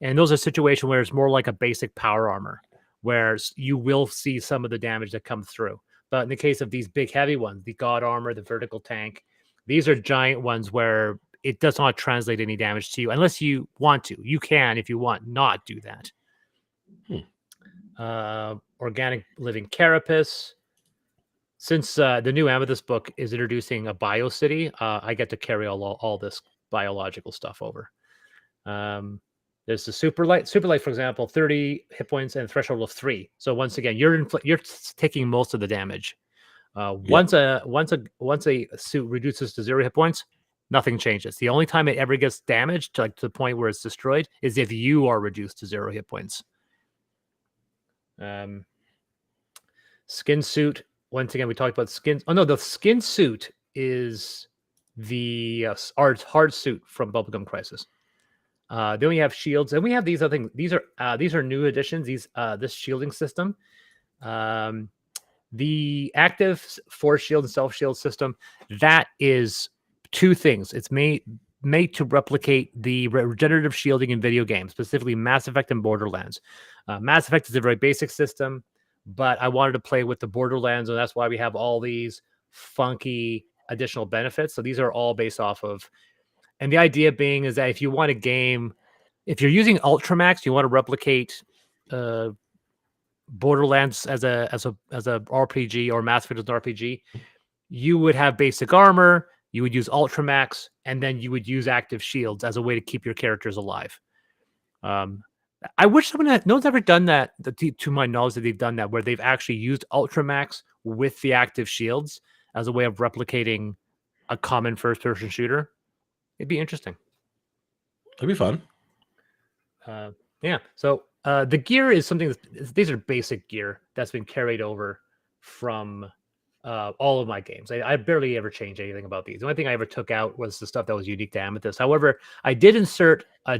And those are situations where it's more like a basic power armor, where you will see some of the damage that comes through. But in the case of these big heavy ones, the God armor, the vertical tank, these are giant ones where it does not translate any damage to you unless you want to. You can, if you want, not do that. Organic living carapace. Since the new Amethyst book is introducing a bio city, I get to carry all this biological stuff over. There's the super light, for example, 30 hit points and a threshold of 3. So once again, you're taking most of the damage. Once a suit reduces to 0 hit points, nothing changes. The only time it ever gets damaged, to the point where it's destroyed, is if you are reduced to 0 hit points. Skin suit. Once again, we talked about skin. Oh no, the skin suit is the hard suit from Bubblegum Crisis. Then we have shields, and we have these other things. These are new additions. This shielding system, the active force shield and self shield system. That is 2 things. It's made to replicate the regenerative shielding in video games, specifically Mass Effect and Borderlands. Mass Effect is a very basic system, but I wanted to play with the Borderlands, and that's why we have all these funky additional benefits. So these are all based off of. And the idea being is that if you want a game, if you're using Ultramax, you want to replicate Borderlands as a RPG or Mass Effect as an RPG, you would have basic armor, you would use Ultramax, and then you would use active shields as a way to keep your characters alive. I wish no one's ever done that, to my knowledge, that they've done that, where they've actually used Ultramax with the active shields as a way of replicating a common first-person shooter. It'd be interesting. It'd be fun. Yeah. So the gear is something. These are basic gear that's been carried over from all of my games. I barely ever changed anything about these. The only thing I ever took out was the stuff that was unique to Amethyst. However, I did insert a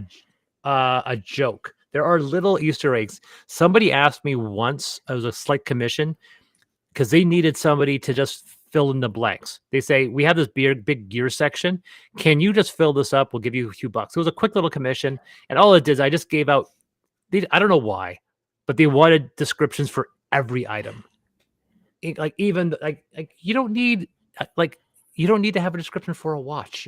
joke. There are little Easter eggs. Somebody asked me once, it was a slight commission, because they needed somebody to just fill in the blanks. They say, we have this big gear section. Can you just fill this up? We'll give you a few bucks. It was a quick little commission. And all it did is I just gave out, I don't know why, but they wanted descriptions for every item. Like even like you don't need to have a description for a watch.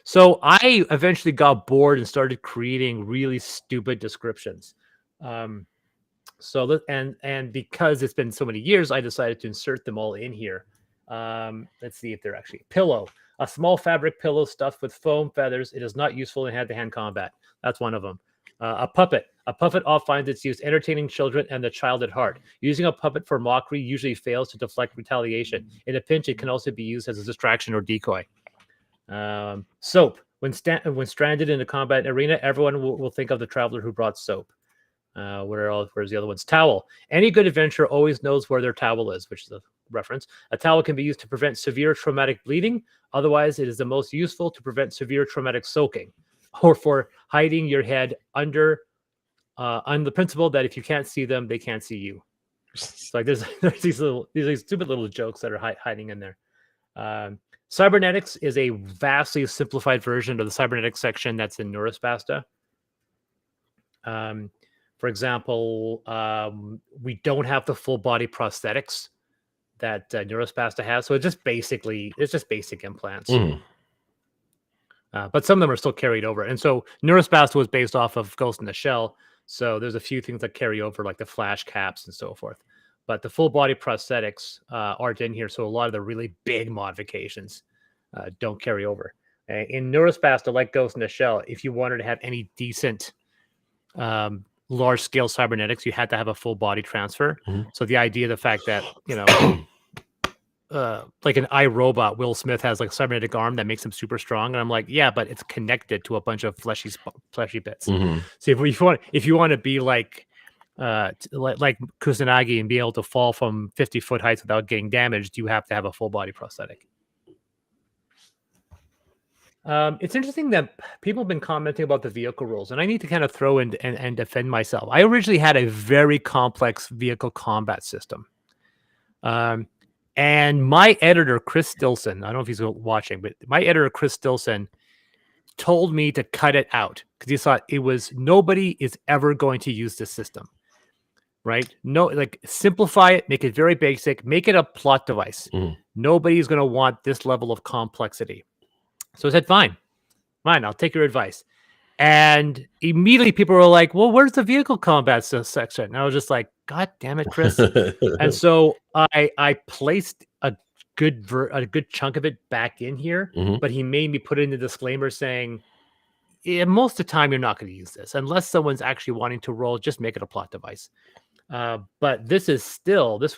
So I eventually got bored and started creating really stupid descriptions. So and because it's been so many years, I decided to insert them all in here. Let's see if they're actually pillow. A small fabric pillow stuffed with foam feathers. It is not useful in hand-to-hand combat. That's one of them. A puppet. A puppet often finds its use entertaining children and the child at heart. Using a puppet for mockery usually fails to deflect retaliation. In a pinch, it can also be used as a distraction or decoy. Soap. When stranded in a combat arena, everyone will think of the traveler who brought soap. Where's the other ones? Towel. Any good adventurer always knows where their towel is, which is a reference. A towel can be used to prevent severe traumatic bleeding. Otherwise, it is the most useful to prevent severe traumatic soaking, or for hiding your head under, on the principle that if you can't see them, they can't see you. It's like there's these stupid little jokes that are hiding in there. Cybernetics is a vastly simplified version of the cybernetics section that's in Neurospasta. For example, we don't have the full body prosthetics that Neurospasta has, so it's just basic implants. But some of them are still carried over, and so Neurospasta was based off of Ghost in the Shell, so there's a few things that carry over, like the flash caps and so forth. But the full body prosthetics aren't in here, so a lot of the really big modifications don't carry over. In Neurospasta, like Ghost in the Shell, if you wanted to have any decent large-scale cybernetics, you had to have a full body transfer. So the idea, the fact that, like an iRobot, Will Smith has like a cybernetic arm that makes him super strong, and I'm like, yeah, but it's connected to a bunch of fleshy bits. So if you want to be like Kusanagi and be able to fall from 50-foot heights without getting damaged, you have to have a full body prosthetic. It's interesting that people have been commenting about the vehicle rules, and I need to kind of throw in and defend myself. I originally had a very complex vehicle combat system. And my editor, Chris Stilson, I don't know if he's watching, but my editor, Chris Stilson, told me to cut it out because he thought nobody is ever going to use this system. Right? No, like simplify it, make it very basic, make it a plot device. Nobody's going to want this level of complexity. So I said, fine, I'll take your advice. And immediately people were like, well, where's the vehicle combat section? And I was just like, God damn it, Chris. And so I placed a good chunk of it back in here, but he made me put in the disclaimer saying, yeah, most of the time you're not going to use this. Unless someone's actually wanting to roll, just make it a plot device. But this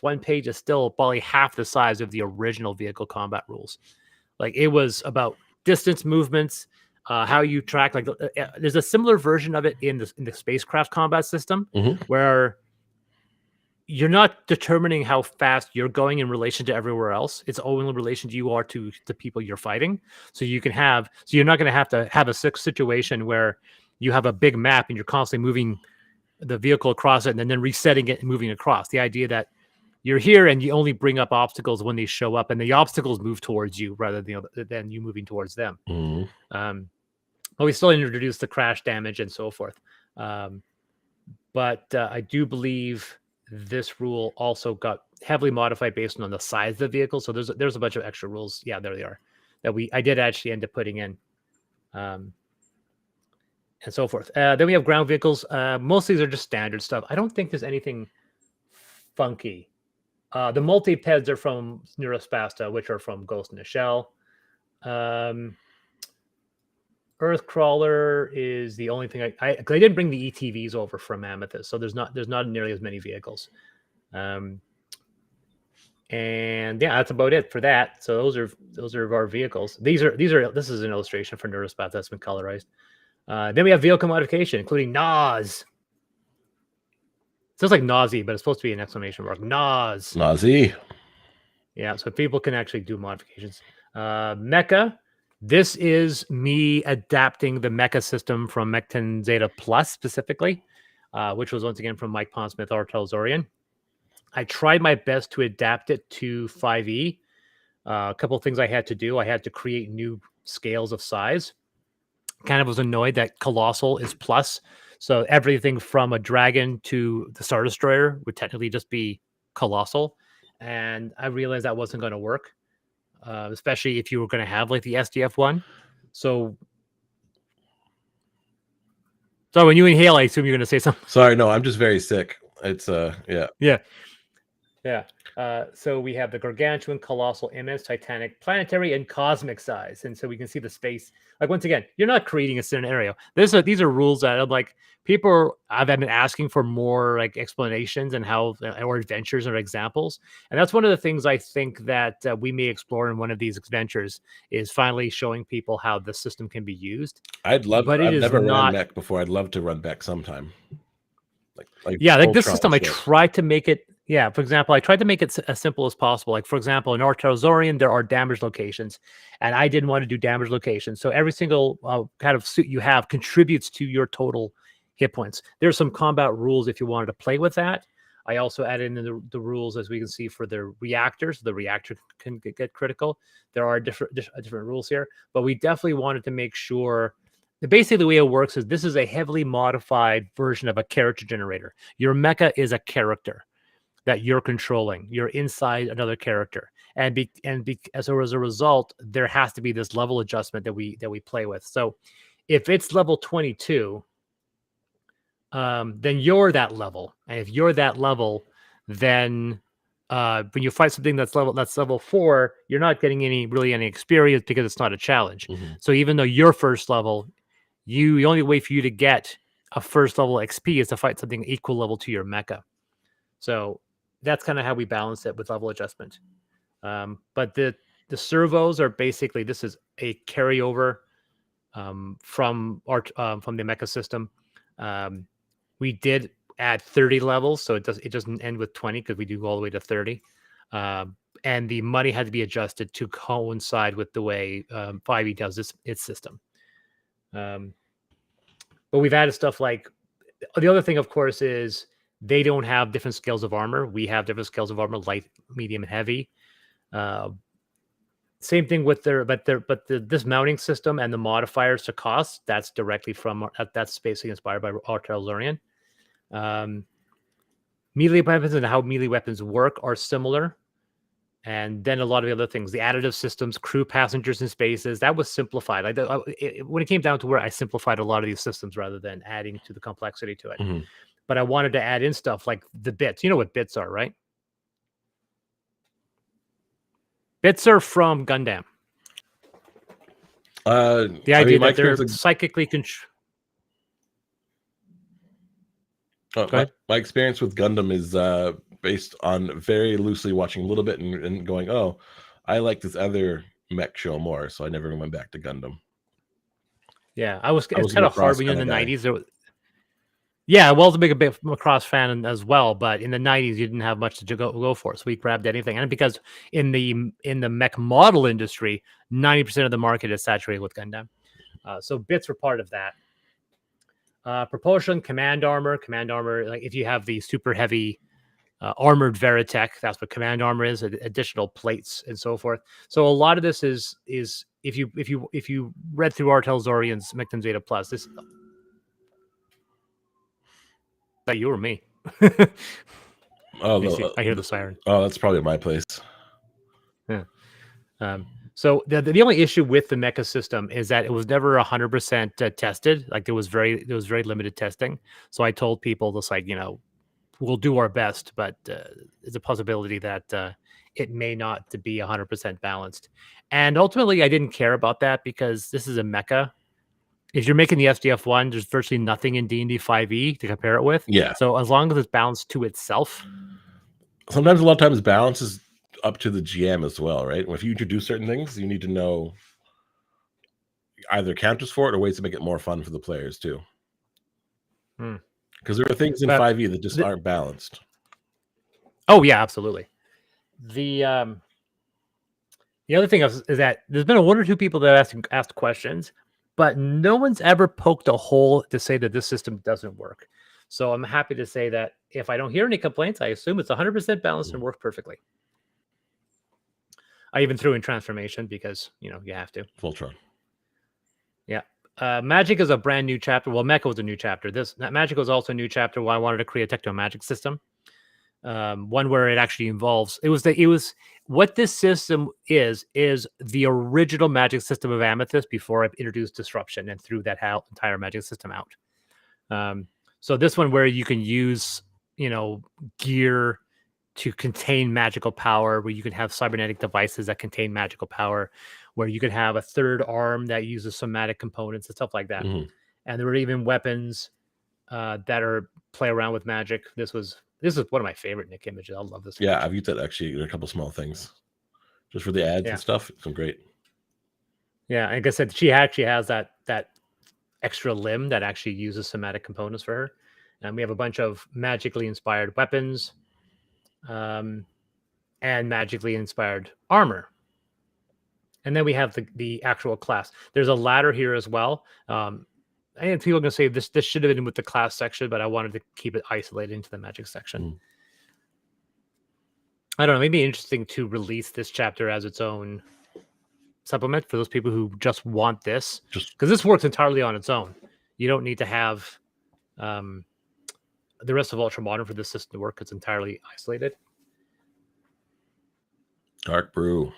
one page is still probably half the size of the original vehicle combat rules. Like it was about distance movements, how you track. Like there's a similar version of it in the spacecraft combat system, where you're not determining how fast you're going in relation to everywhere else. It's only in relation to you are to the people you're fighting. So you're not going to have a situation where you have a big map and you're constantly moving the vehicle across it and then resetting it and moving across. The idea that you're here and you only bring up obstacles when they show up, and the obstacles move towards you rather than you moving towards them. But we still introduced the crash damage and so forth. But I do believe this rule also got heavily modified based on the size of the vehicle. So there's a bunch of extra rules. Yeah, there they are that I did actually end up putting in, and so forth. Then we have ground vehicles. Most of these are just standard stuff. I don't think there's anything funky. The multi-peds are from Neurospasta, which are from Ghost in the Shell. Earthcrawler is the only thing I didn't bring the ETVs over from Amethyst, so there's not nearly as many vehicles. And yeah, that's about it for that. So those are our vehicles. This is an illustration for Neurospasta that's been colorized. Then we have vehicle modification, including NAS. Sounds like nausea, but it's supposed to be an exclamation mark. NAS. Nazi. Yeah, so people can actually do modifications. Mecha. This is me adapting the mecha system from Mech-10 Zeta Plus specifically, which was once again from Mike Pondsmith, Artel Zorian. I tried my best to adapt it to 5e. A couple of things I had to do. I had to create new scales of size. Kind of was annoyed that Colossal is plus. So everything from a dragon to the Star Destroyer would technically just be Colossal. And I realized that wasn't going to work, especially if you were going to have like the SDF one. So when you inhale, I assume you're going to say something. Sorry, no, I'm just very sick. It's yeah. Yeah. So we have the gargantuan, colossal, immense, titanic, planetary, and cosmic size, and so we can see the space. Like once again, you're not creating a scenario. These are rules that I'm like I've been asking for more like explanations and how or adventures or examples, and that's one of the things I think that we may explore in one of these adventures is finally showing people how the system can be used. But it I've is never ran not. mech before. I'd love to run mech sometime. Like Yeah, like full this throttle system, I shit. tried to make it. Yeah, for example, I tried to make it as simple as possible. Like, for example, in Artelzorian, there are damage locations, and I didn't want to do damage locations. So every single kind of suit you have contributes to your total hit points. There's some combat rules if you wanted to play with that. I also added in the rules, as we can see, for the reactors. The reactor can get critical. There are different rules here, but we definitely wanted to make sure. Basically, the way it works is this is a heavily modified version of a character generator. Your mecha is a character that you're controlling. You're inside another character, as a result, there has to be this level adjustment that we play with. So, if it's level 22, then you're that level, and if you're that level, then when you fight something that's level 4, you're not getting any experience because it's not a challenge. Mm-hmm. So even though you're first level, the only way for you to get a first level XP is to fight something equal level to your mecha. So that's kind of how we balance it with level adjustment. But the servos are basically, this is a carryover from the mecha system. We did add 30 levels, so it doesn't end with 20 because we do go all the way to 30. And the money had to be adjusted to coincide with the way 5e does its system. But we've added stuff like, the other thing, of course, is they don't have different scales of armor. We have different scales of armor, light, medium, and heavy. Same thing with this mounting system and the modifiers to cost. That's directly from that's basically inspired by Artelzorian. Melee weapons and how melee weapons work are similar. And then a lot of the other things, the additive systems, crew, passengers, and spaces, that was simplified. When it came down to where I simplified a lot of these systems rather than adding to the complexity to it. Mm-hmm. But I wanted to add in stuff like the bits. You know what bits are, right? Bits are from Gundam. The idea that they're psychically my experience with Gundam is based on very loosely watching a little bit and going, oh, I like this other mech show more, so I never went back to Gundam. Yeah, it's kind of hard when you're in the 90s. Yeah, well, to be a big Macross fan as well, but in the 90s you didn't have much to go for, so we grabbed anything. And because in the mech model industry, 90% of the market is saturated with Gundam, so bits were part of that. Propulsion, command armor. Like if you have the super heavy armored Veritech, that's what command armor is. Additional plates and so forth. So a lot of this is if you read through Artelzorian's Mechton Zeta Plus, this. That you or me? Oh, I hear the siren. Oh, that's probably my place. Yeah. So the only issue with the mecha system is that it was never 100% tested. Like there was very limited testing. So I told people this, like, we'll do our best, but there's a possibility that it may not to be 100% balanced. And ultimately, I didn't care about that because this is a mecha. If you're making the SDF1, there's virtually nothing in D&D 5e to compare it with. Yeah. So as long as it's balanced to itself. Sometimes, a lot of times, balance is up to the GM as well, right? If you introduce certain things, you need to know either counters for it or ways to make it more fun for the players too. Because there are things in 5e that just aren't balanced. Oh yeah, absolutely. The other thing is that there's been one or two people that asked questions, but no one's ever poked a hole to say that this system doesn't work. So I'm happy to say that if I don't hear any complaints, I assume it's 100% balanced and works perfectly. I even threw in transformation because, you have to. Voltron. Yeah. Magic is a brand new chapter. Well, Mecha was a new chapter. Magic was also a new chapter where I wanted to create a techno-magic system. One where it actually involves, what this system is the original magic system of Amethyst before I introduced disruption and threw that entire magic system out. So this one where you can use, gear to contain magical power, where you can have cybernetic devices that contain magical power, where you could have a third arm that uses somatic components and stuff like that. Mhm. And there were even weapons that are play around with magic. This is one of my favorite Nick images. I love this. Yeah, image. I've used that actually in a couple small things, just for the ads Yeah. and stuff. It's been great. Yeah, like I said, she actually has that extra limb that actually uses somatic components for her. And we have a bunch of magically inspired weapons, and magically inspired armor. And then we have the actual class. There's a ladder here as well. I think people are going to say this should have been with the class section, but I wanted to keep it isolated into the magic section. Mm. I don't know. Maybe interesting to release this chapter as its own supplement for those people who just want this, because this works entirely on its own. You don't need to have the rest of Ultramodern for this system to work. It's entirely isolated. Dark brew.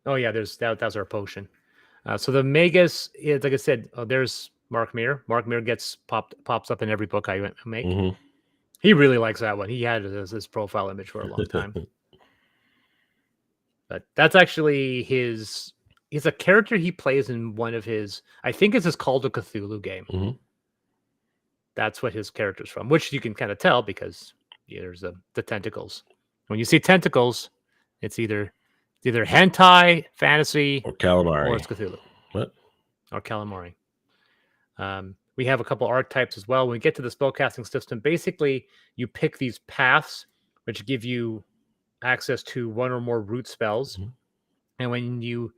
Oh yeah, that's our potion. So the Magus is, like I said, there's Mark Mir. Mark Mir pops up in every book I make. Mm-hmm. He really likes that one. He had it as his profile image for a long time. But that's actually he's a character he plays in one of his, I think it's his Call to Cthulhu game. Mm-hmm. That's what his character's from, which you can kind of tell because there's the tentacles. When you see tentacles, it's either hentai, fantasy, or calamari, or it's Cthulhu. What? Or calamari. We have a couple archetypes as well. When we get to the spellcasting system, basically you pick these paths, which give you access to one or more root spells. Mm-hmm. And when you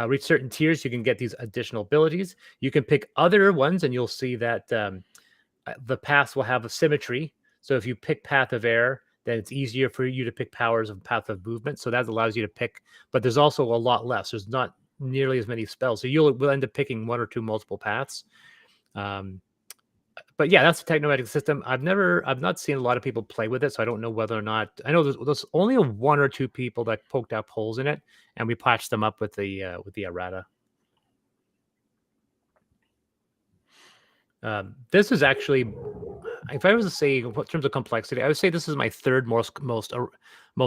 reach certain tiers, you can get these additional abilities. You can pick other ones, and you'll see that the paths will have a symmetry. So if you pick Path of Air, then it's easier for you to pick powers of Path of Movement. So that allows you to pick, but there's also a lot less. There's not nearly as many spells. So we'll end up picking one or two multiple paths. But yeah, that's the Technomagic system. I've not seen a lot of people play with it, so I don't know whether or not. I know there's only one or two people that poked out holes in it, and we patched them up with the errata. This is actually, if I was to say in terms of complexity, I would say this is my third most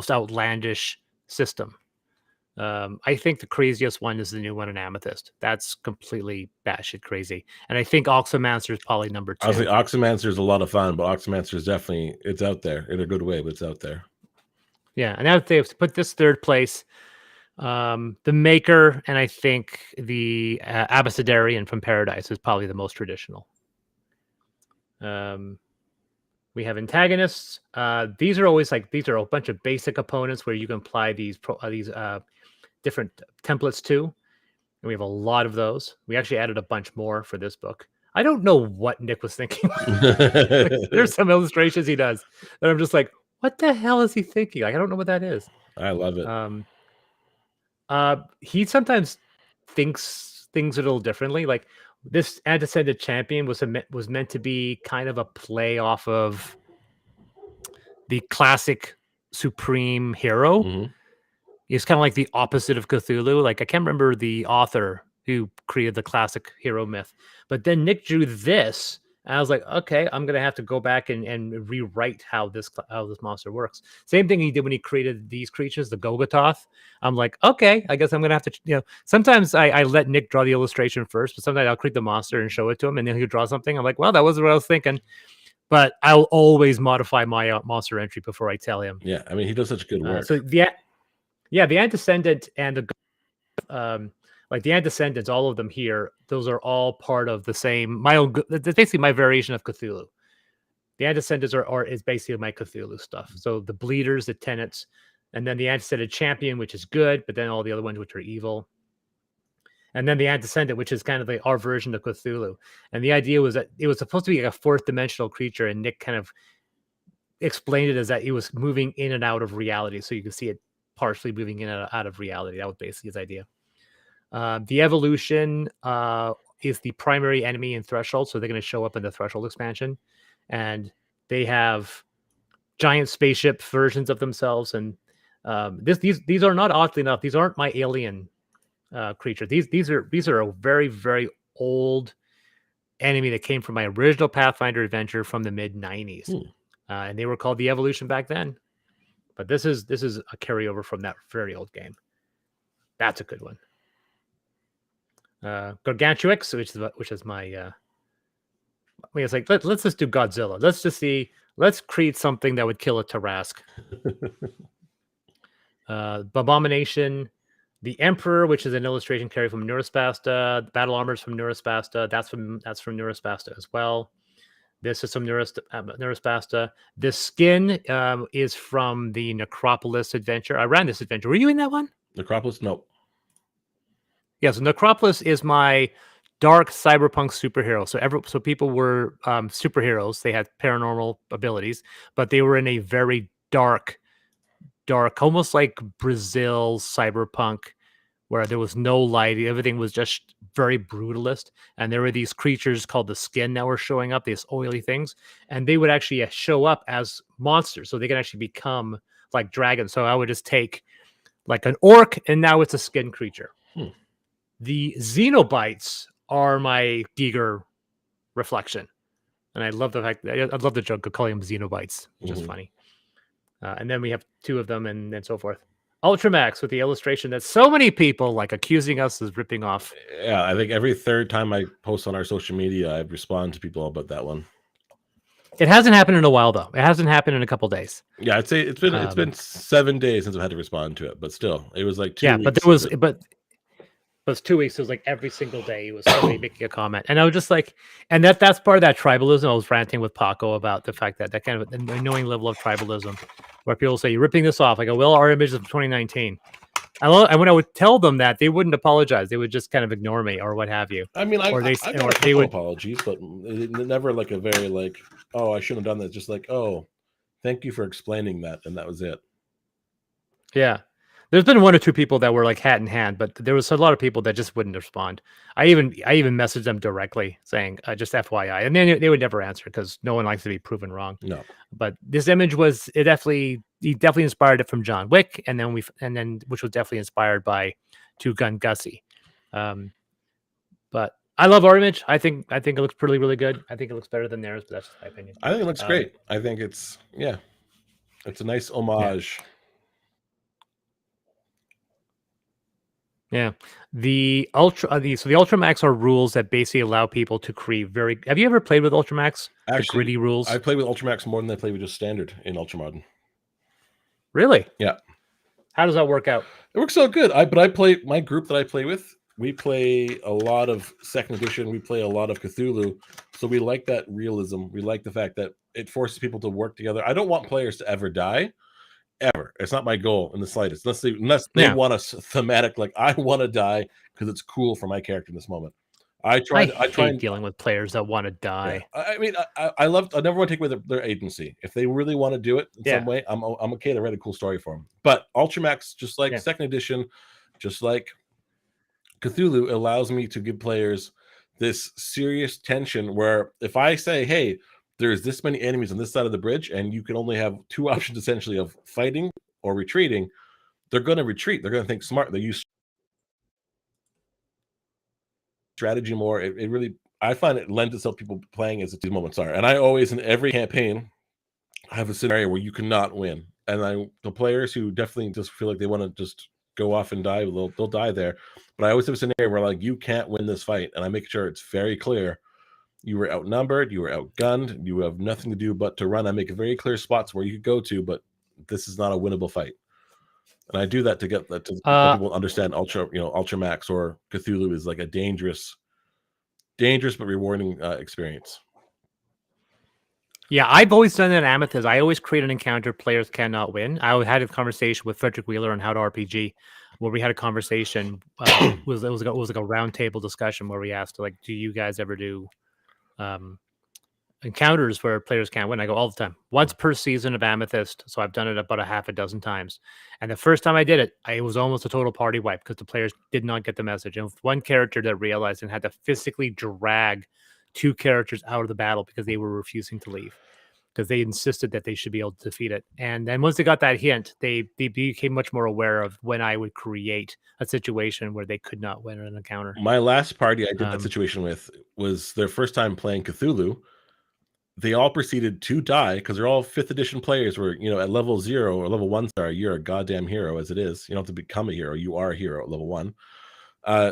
outlandish system. I think the craziest one is the new one in Amethyst. That's completely batshit crazy. And I think Oxymancer is probably number 2. I think Oxymancer is a lot of fun, but Oxymancer is definitely, it's out there in a good way, but it's out there. Yeah, and now they've put this third place. The Maker, and I think the Abecedarian from Paradise is probably the most traditional. We have antagonists. These are always these are a bunch of basic opponents where you can apply these different templates to. And we have a lot of those. We actually added a bunch more for this book. I don't know what Nick was thinking. There's some illustrations he does that I'm just like, what the hell is he thinking? I don't know what that is. I love it. He sometimes thinks things a little differently. Like this Antecedent Champion was meant to be kind of a play off of the classic Supreme Hero. Mm-hmm. It's kind of like the opposite of Cthulhu. Like I can't remember the author who created the classic hero myth, but then Nick drew this, and I was like, okay, I'm gonna have to go back and rewrite how this monster works. Same thing he did when he created these creatures, the Golgothoth. I'm like, okay, I guess I'm gonna have to, sometimes I let Nick draw the illustration first, but sometimes I'll create the monster and show it to him, and then he'll draw something. I'm like, well, that wasn't what I was thinking. But I'll always modify my monster entry before I tell him. Yeah, I mean, he does such good work. So the Antecedent and the like the Antecedents, all of them here, those are all part of the same. That's basically my variation of Cthulhu. The Antecedents is basically my Cthulhu stuff. So the Bleeders, the Tenets, and then the Antecedent Champion, which is good, but then all the other ones which are evil. And then the Antecedent, which is kind of our version of Cthulhu. And the idea was that it was supposed to be like a fourth dimensional creature, and Nick kind of explained it as that it was moving in and out of reality. So you can see it partially moving in and out of reality. That was basically his idea. The Evolution is the primary enemy in Threshold, so they're going to show up in the Threshold expansion. And they have giant spaceship versions of themselves. And these are not, oddly enough, these aren't my alien creature. These are a very, very old enemy that came from my original Pathfinder adventure from the mid-90s. and they were called the Evolution back then. But this is a carryover from that very old game. That's a good one. Gargantuix, which is my. I mean, it's like let's just do Godzilla. Let's just see. Let's create something that would kill a Tarask. Abomination, the Emperor, which is an illustration carried from Neurospasta. The battle armors from Neurospasta. That's from Neurospasta as well. This is from Neurospasta. The skin is from the Necropolis adventure. I ran this adventure. Were you in that one? Necropolis? No. Yeah, so Necropolis is my dark cyberpunk superhero. So people were superheroes. They had paranormal abilities, but they were in a very dark, almost like Brazil cyberpunk, where there was no light. Everything was just very brutalist. And there were these creatures called the Skin that were showing up, these oily things. And they would actually show up as monsters. So they can actually become like dragons. So I would just take like an orc, and now it's a skin creature. The Xenobites are my Giger reflection. And I love the fact that I love the joke of calling them Xenobites, which is funny. And then we have two of them and so forth. Ultramax with the illustration that so many people like accusing us of ripping off. Yeah, I think every third time I post on our social media, I respond to people about that one. It hasn't happened in a while, though. It hasn't happened in a couple days. Yeah, I'd say it's been 7 days since I've had to respond to it, but still, it was like 2 weeks. But there was but it was 2 weeks. It was like every single day. It was somebody making a comment, and I was just like, and that's part of that tribalism. I was ranting with Paco about the fact that kind of an annoying level of tribalism, where people say you're ripping this off. I go, well, our image is from 2019. And when I would tell them that, they wouldn't apologize. They would just kind of ignore me or what have you. I mean, I got they would apologies, but never like a very like, oh, I shouldn't have done that. Just like, oh, thank you for explaining that, and that was it. Yeah. There's been one or two people that were like hat in hand, but there was a lot of people that just wouldn't respond. I even messaged them directly saying, just FYI. And then they would never answer because no one likes to be proven wrong. No. But this image he definitely inspired it from John Wick, and then which was definitely inspired by Two Gun Gussie. But I love our image. I think it looks really, really good. I think it looks better than theirs, but that's just my opinion. I think it looks great. I think it's a nice homage. Yeah, the Ultramax are rules that basically allow people to create very. Have you ever played with Ultramax? Actually, the gritty rules. I play with Ultramax more than I play with just standard in Ultramodern. Really? Yeah. How does that work out? It works out good. I play my group that I play with. We play a lot of second edition. We play a lot of Cthulhu. So we like that realism. We like the fact that it forces people to work together. I don't want players to ever die. Ever. It's not my goal in the slightest. Unless they want a thematic, like I want to die because it's cool for my character in this moment. I try dealing with players that want to die. Yeah. I mean, I never want to take away their agency. If they really want to do it in some way, I'm okay to write a cool story for them. But Ultramax, just like second edition, just like Cthulhu, allows me to give players this serious tension where if I say, hey, there's this many enemies on this side of the bridge, and you can only have two options essentially of fighting or retreating, they're going to retreat. They're going to think smart. They use strategy more. It really, I find it lends itself to people playing as these moments are. And I always, in every campaign, have a scenario where you cannot win. And the players who definitely just feel like they want to just go off and die, they'll die there. But I always have a scenario where like, you can't win this fight. And I make sure it's very clear. You were outnumbered, you were outgunned, you have nothing to do but to run. I make very clear spots where you could go to, but this is not a winnable fight. And I do that to get that to people understand Ultramax or Cthulhu is like a dangerous but rewarding experience. Yeah, I've always done it in Amethyst. I always create an encounter players cannot win. I had a conversation with Frederick Wheeler on How to RPG, where we had a conversation. It was like a roundtable discussion where we asked, like, do you guys ever do encounters where players can't win? I go all the time, once per season of Amethyst. So I've done it about a half a dozen times. And the first time I did it, it was almost a total party wipe because the players did not get the message. And one character that realized and had to physically drag two characters out of the battle because they were refusing to leave because they insisted that they should be able to defeat it. And then once they got that hint, they became much more aware of when I would create a situation where they could not win an encounter. My last party I did that situation with was their first time playing Cthulhu. they all proceeded to die because they're all 5th edition players. Where at level 0 or level 1 star, you're a goddamn hero as it is. You don't have to become a hero; you are a hero at level 1.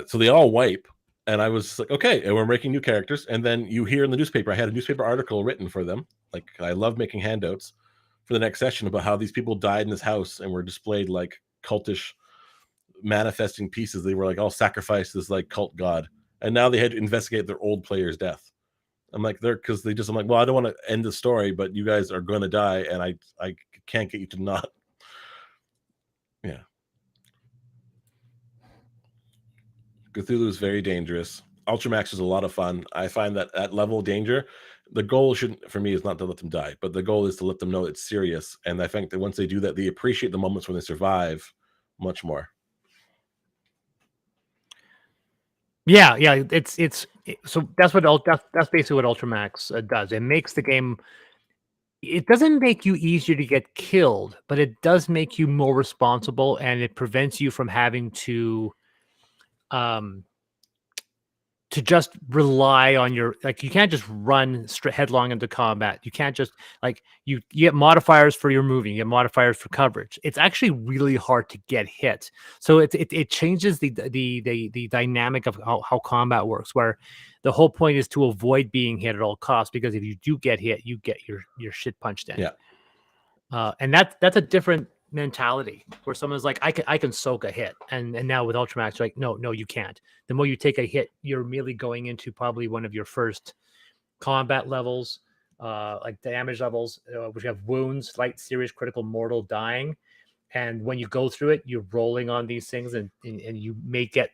So they all wipe, and I was like, okay, and we're making new characters. And then you hear in the newspaper, I had a newspaper article written for them. Like, I love making handouts for the next session about how these people died in this house and were displayed like cultish manifesting pieces. They were like all sacrificed to this like cult god, and now they had to investigate their old player's death. I'm like, I'm like, well, I don't want to end the story, but you guys are going to die, and I can't get you to not. Yeah. Cthulhu is very dangerous. Ultramax is a lot of fun. I find that at level danger, the goal shouldn't, for me, is not to let them die, but the goal is to let them know it's serious. And I think that once they do that, they appreciate the moments when they survive much more. Yeah, so that's that's basically what Ultramax does. It makes the game. It doesn't make you easier to get killed, but it does make you more responsible, and it prevents you from having um to just rely on your, like, you can't just run straight headlong into combat. You can't just, like, you get modifiers for your moving, you get modifiers for coverage. It's actually really hard to get hit. So it changes the dynamic of how combat works, where the whole point is to avoid being hit at all costs, because if you do get hit, you get your shit punched in. Yeah. And that's a different mentality, where someone's like, I can soak a hit, and now with Ultramax, like, no, you can't. The more you take a hit, you're immediately going into probably one of your first combat levels, like damage levels, which have wounds, light, serious, critical, mortal, dying. And when you go through it, you're rolling on these things, and you may get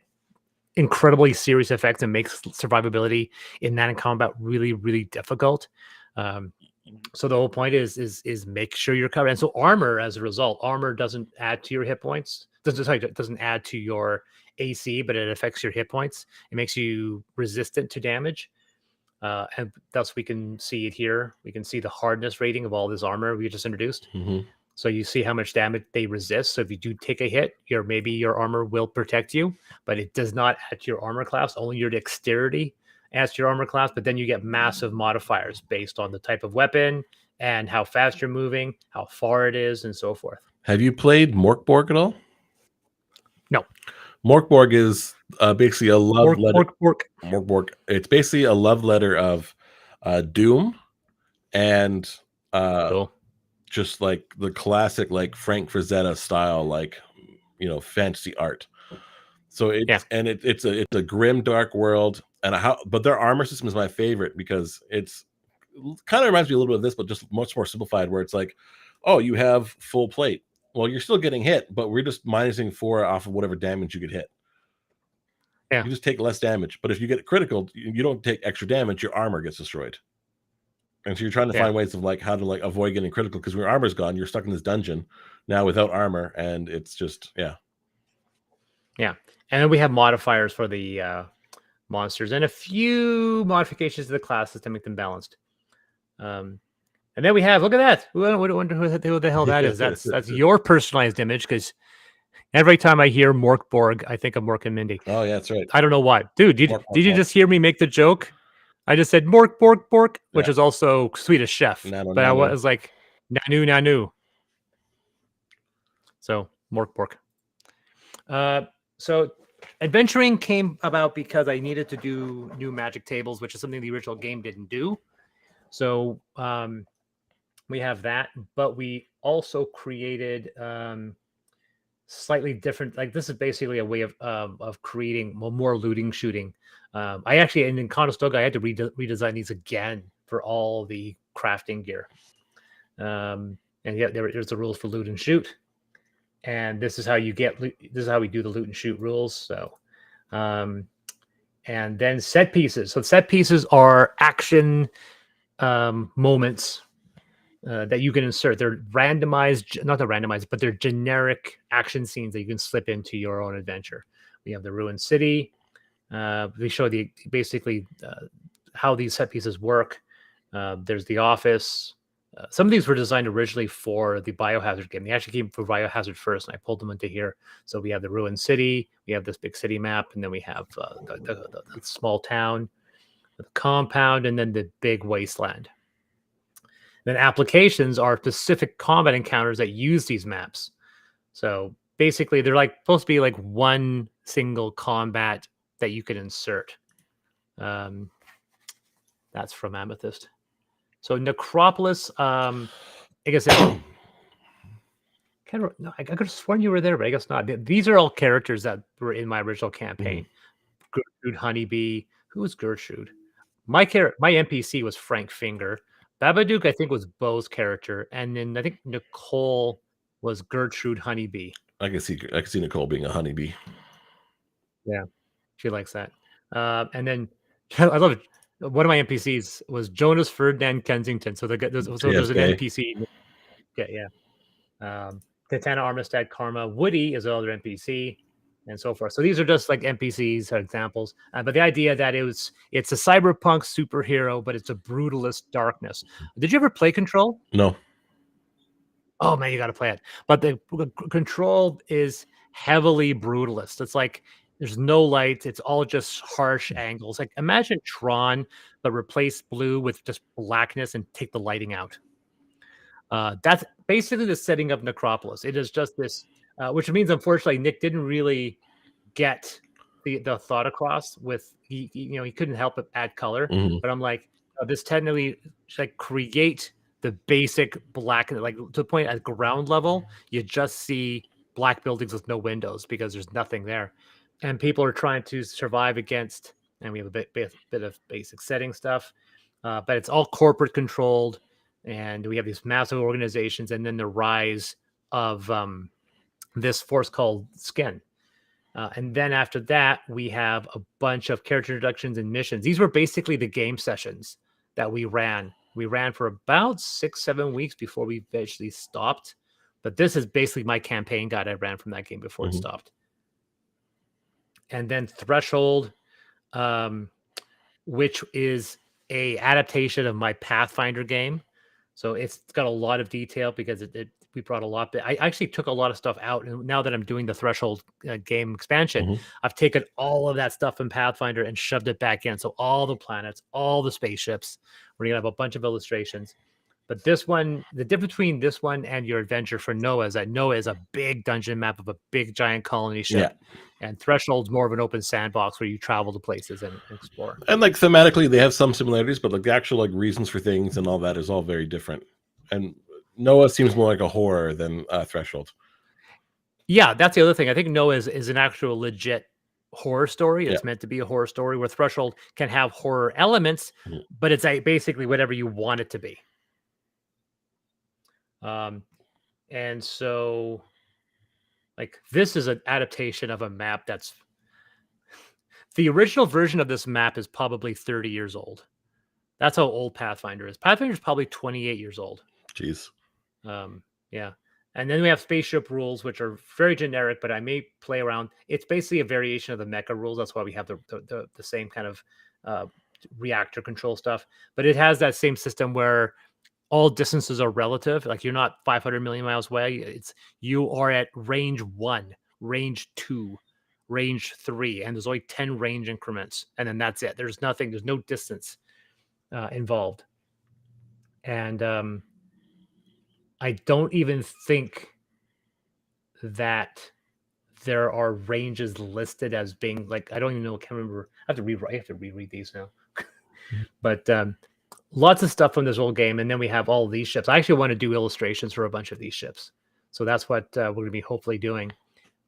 incredibly serious effects, and makes survivability in that in combat really, really difficult. So the whole point is make sure you're covered. And so armor, as a result, armor doesn't add to your hit points. Doesn't add to your AC, but it affects your hit points. It makes you resistant to damage. And thus we can see it here. We can see the hardness rating of all this armor we just introduced. Mm-hmm. So you see how much damage they resist. So if you do take a hit, maybe your armor will protect you, but it does not add to your armor class. Only your dexterity adds to your armor class. But then you get massive modifiers based on the type of weapon and how fast you're moving, how far it is, and so forth. Have you played Morkborg at all? No. Morkborg is basically a love letter. Morkborg. It's basically a love letter of Doom and Cool. Just like the classic, like Frank Frazetta style, like fantasy art. So it's a grim, dark world, but their armor system is my favorite, because it's kind of reminds me a little bit of this, but just much more simplified. Where it's like, oh, you have full plate. Well, you're still getting hit, but we're just minusing 4 off of whatever damage you get hit. Yeah. You just take less damage. But if you get critical, you don't take extra damage. Your armor gets destroyed. And so you're trying to find ways of like how to like avoid getting critical, because when your armor's gone, you're stuck in this dungeon now without armor, and it's just yeah. And then we have modifiers for the monsters, and a few modifications to the classes to make them balanced. And then we have, look at that. I wonder who the hell that is. That's your personalized image, because every time I hear Morkborg, I think of Mork and Mindy. Oh yeah, that's right. I don't know why, dude. Did you just hear me make the joke? I just said Mork, which is also Swedish chef. Nanu. I was like, Nanu. So Mork. So adventuring came about because I needed to do new magic tables, which is something the original game didn't do. So we have that, but we also created slightly different. Like, this is basically a way of creating more looting shooting. I actually, in Conestoga, I had to redesign these again for all the crafting gear. And yeah, there's the rules for loot and shoot. And this is how you get. This is how we do the loot and shoot rules. So, and then set pieces. So set pieces are action moments that you can insert. They're randomized, not randomized, but they're generic action scenes that you can slip into your own adventure. We have the ruined city. We show basically how these set pieces work. There's the office. Some of these were designed originally for the Biohazard game. They actually came for Biohazard first, and I pulled them into here. So we have the ruined city, we have this big city map, and then we have the small town, the compound, and then the big wasteland. Then applications are specific combat encounters that use these maps. So basically, they're like supposed to be like one single combat that you can insert. That's from Amethyst. So Necropolis, I guess no, I could have sworn you were there, but I guess not. These are all characters that were in my original campaign. Gertrude Honeybee. Who was Gertrude? My NPC was Frank Finger. Babadook, I think, was Bo's character, and then I think Nicole was Gertrude Honeybee. I can see Nicole being a honeybee. Yeah, she likes that. And then I love it. One of my NPCs was Jonas Ferdinand Kensington. So there's an NPC. Yeah. Katana Armistead Karma. Woody is another NPC, and so forth. So these are just like NPCs examples. But the idea that it's a cyberpunk superhero, but it's a brutalist darkness. Did you ever play Control? No. Oh man, you got to play it. But the Control is heavily brutalist. It's like there's no light. It's all just harsh angles. Like imagine Tron, but replace blue with just blackness and take the lighting out. That's basically the setting of Necropolis. It is just this, which means unfortunately Nick didn't really get the thought across. With he couldn't help but add color. But I'm like, this technically like create the basic black, like to the point at ground level, you just see black buildings with no windows because there's nothing there, and people are trying to survive against. And we have a bit of basic setting stuff, but it's all corporate controlled. And we have these massive organizations, and then the rise of this force called Skin. And then after that, we have a bunch of character introductions and missions. These were basically the game sessions that we ran. We ran for about 6-7 weeks before we eventually stopped. But this is basically my campaign guide I ran from that game before it stopped. And then Threshold, which is a adaptation of my Pathfinder game. So it's got a lot of detail because we brought a lot. But I actually took a lot of stuff out. And now that I'm doing the Threshold game expansion, I've taken all of that stuff in Pathfinder and shoved it back in. So all the planets, all the spaceships, we're going to have a bunch of illustrations. But this one, the difference between this one and your adventure for Noah is that Noah is a big dungeon map of a big giant colony ship. Yeah. And Threshold's more of an open sandbox where you travel to places and explore. And like thematically, they have some similarities, but like the actual like reasons for things and all that is all very different. And Noah seems more like a horror than Threshold. Yeah, that's the other thing. I think Noah is an actual legit horror story. It's meant to be a horror story, where Threshold can have horror elements, but it's basically whatever you want it to be. And so like this is an adaptation of a map that's the original version of this map is probably 30 years old. That's how old Pathfinder is. Pathfinder is probably 28 years old. Jeez. Yeah. And then we have spaceship rules, which are very generic, but I may play around. It's basically a variation of the mecha rules. That's why we have the same kind of reactor control stuff. But it has that same system where all distances are relative. Like you're not 500 million miles away. You are at range 1, range 2, range 3, and there's only 10 range increments, and then that's it. There's no distance involved. And I don't even think that there are ranges listed as being like, I don't even know. I can't remember. I have to reread these now. But lots of stuff from this old game, and then we have all of these ships. I actually want to do illustrations for a bunch of these ships, so that's what we're going to be hopefully doing.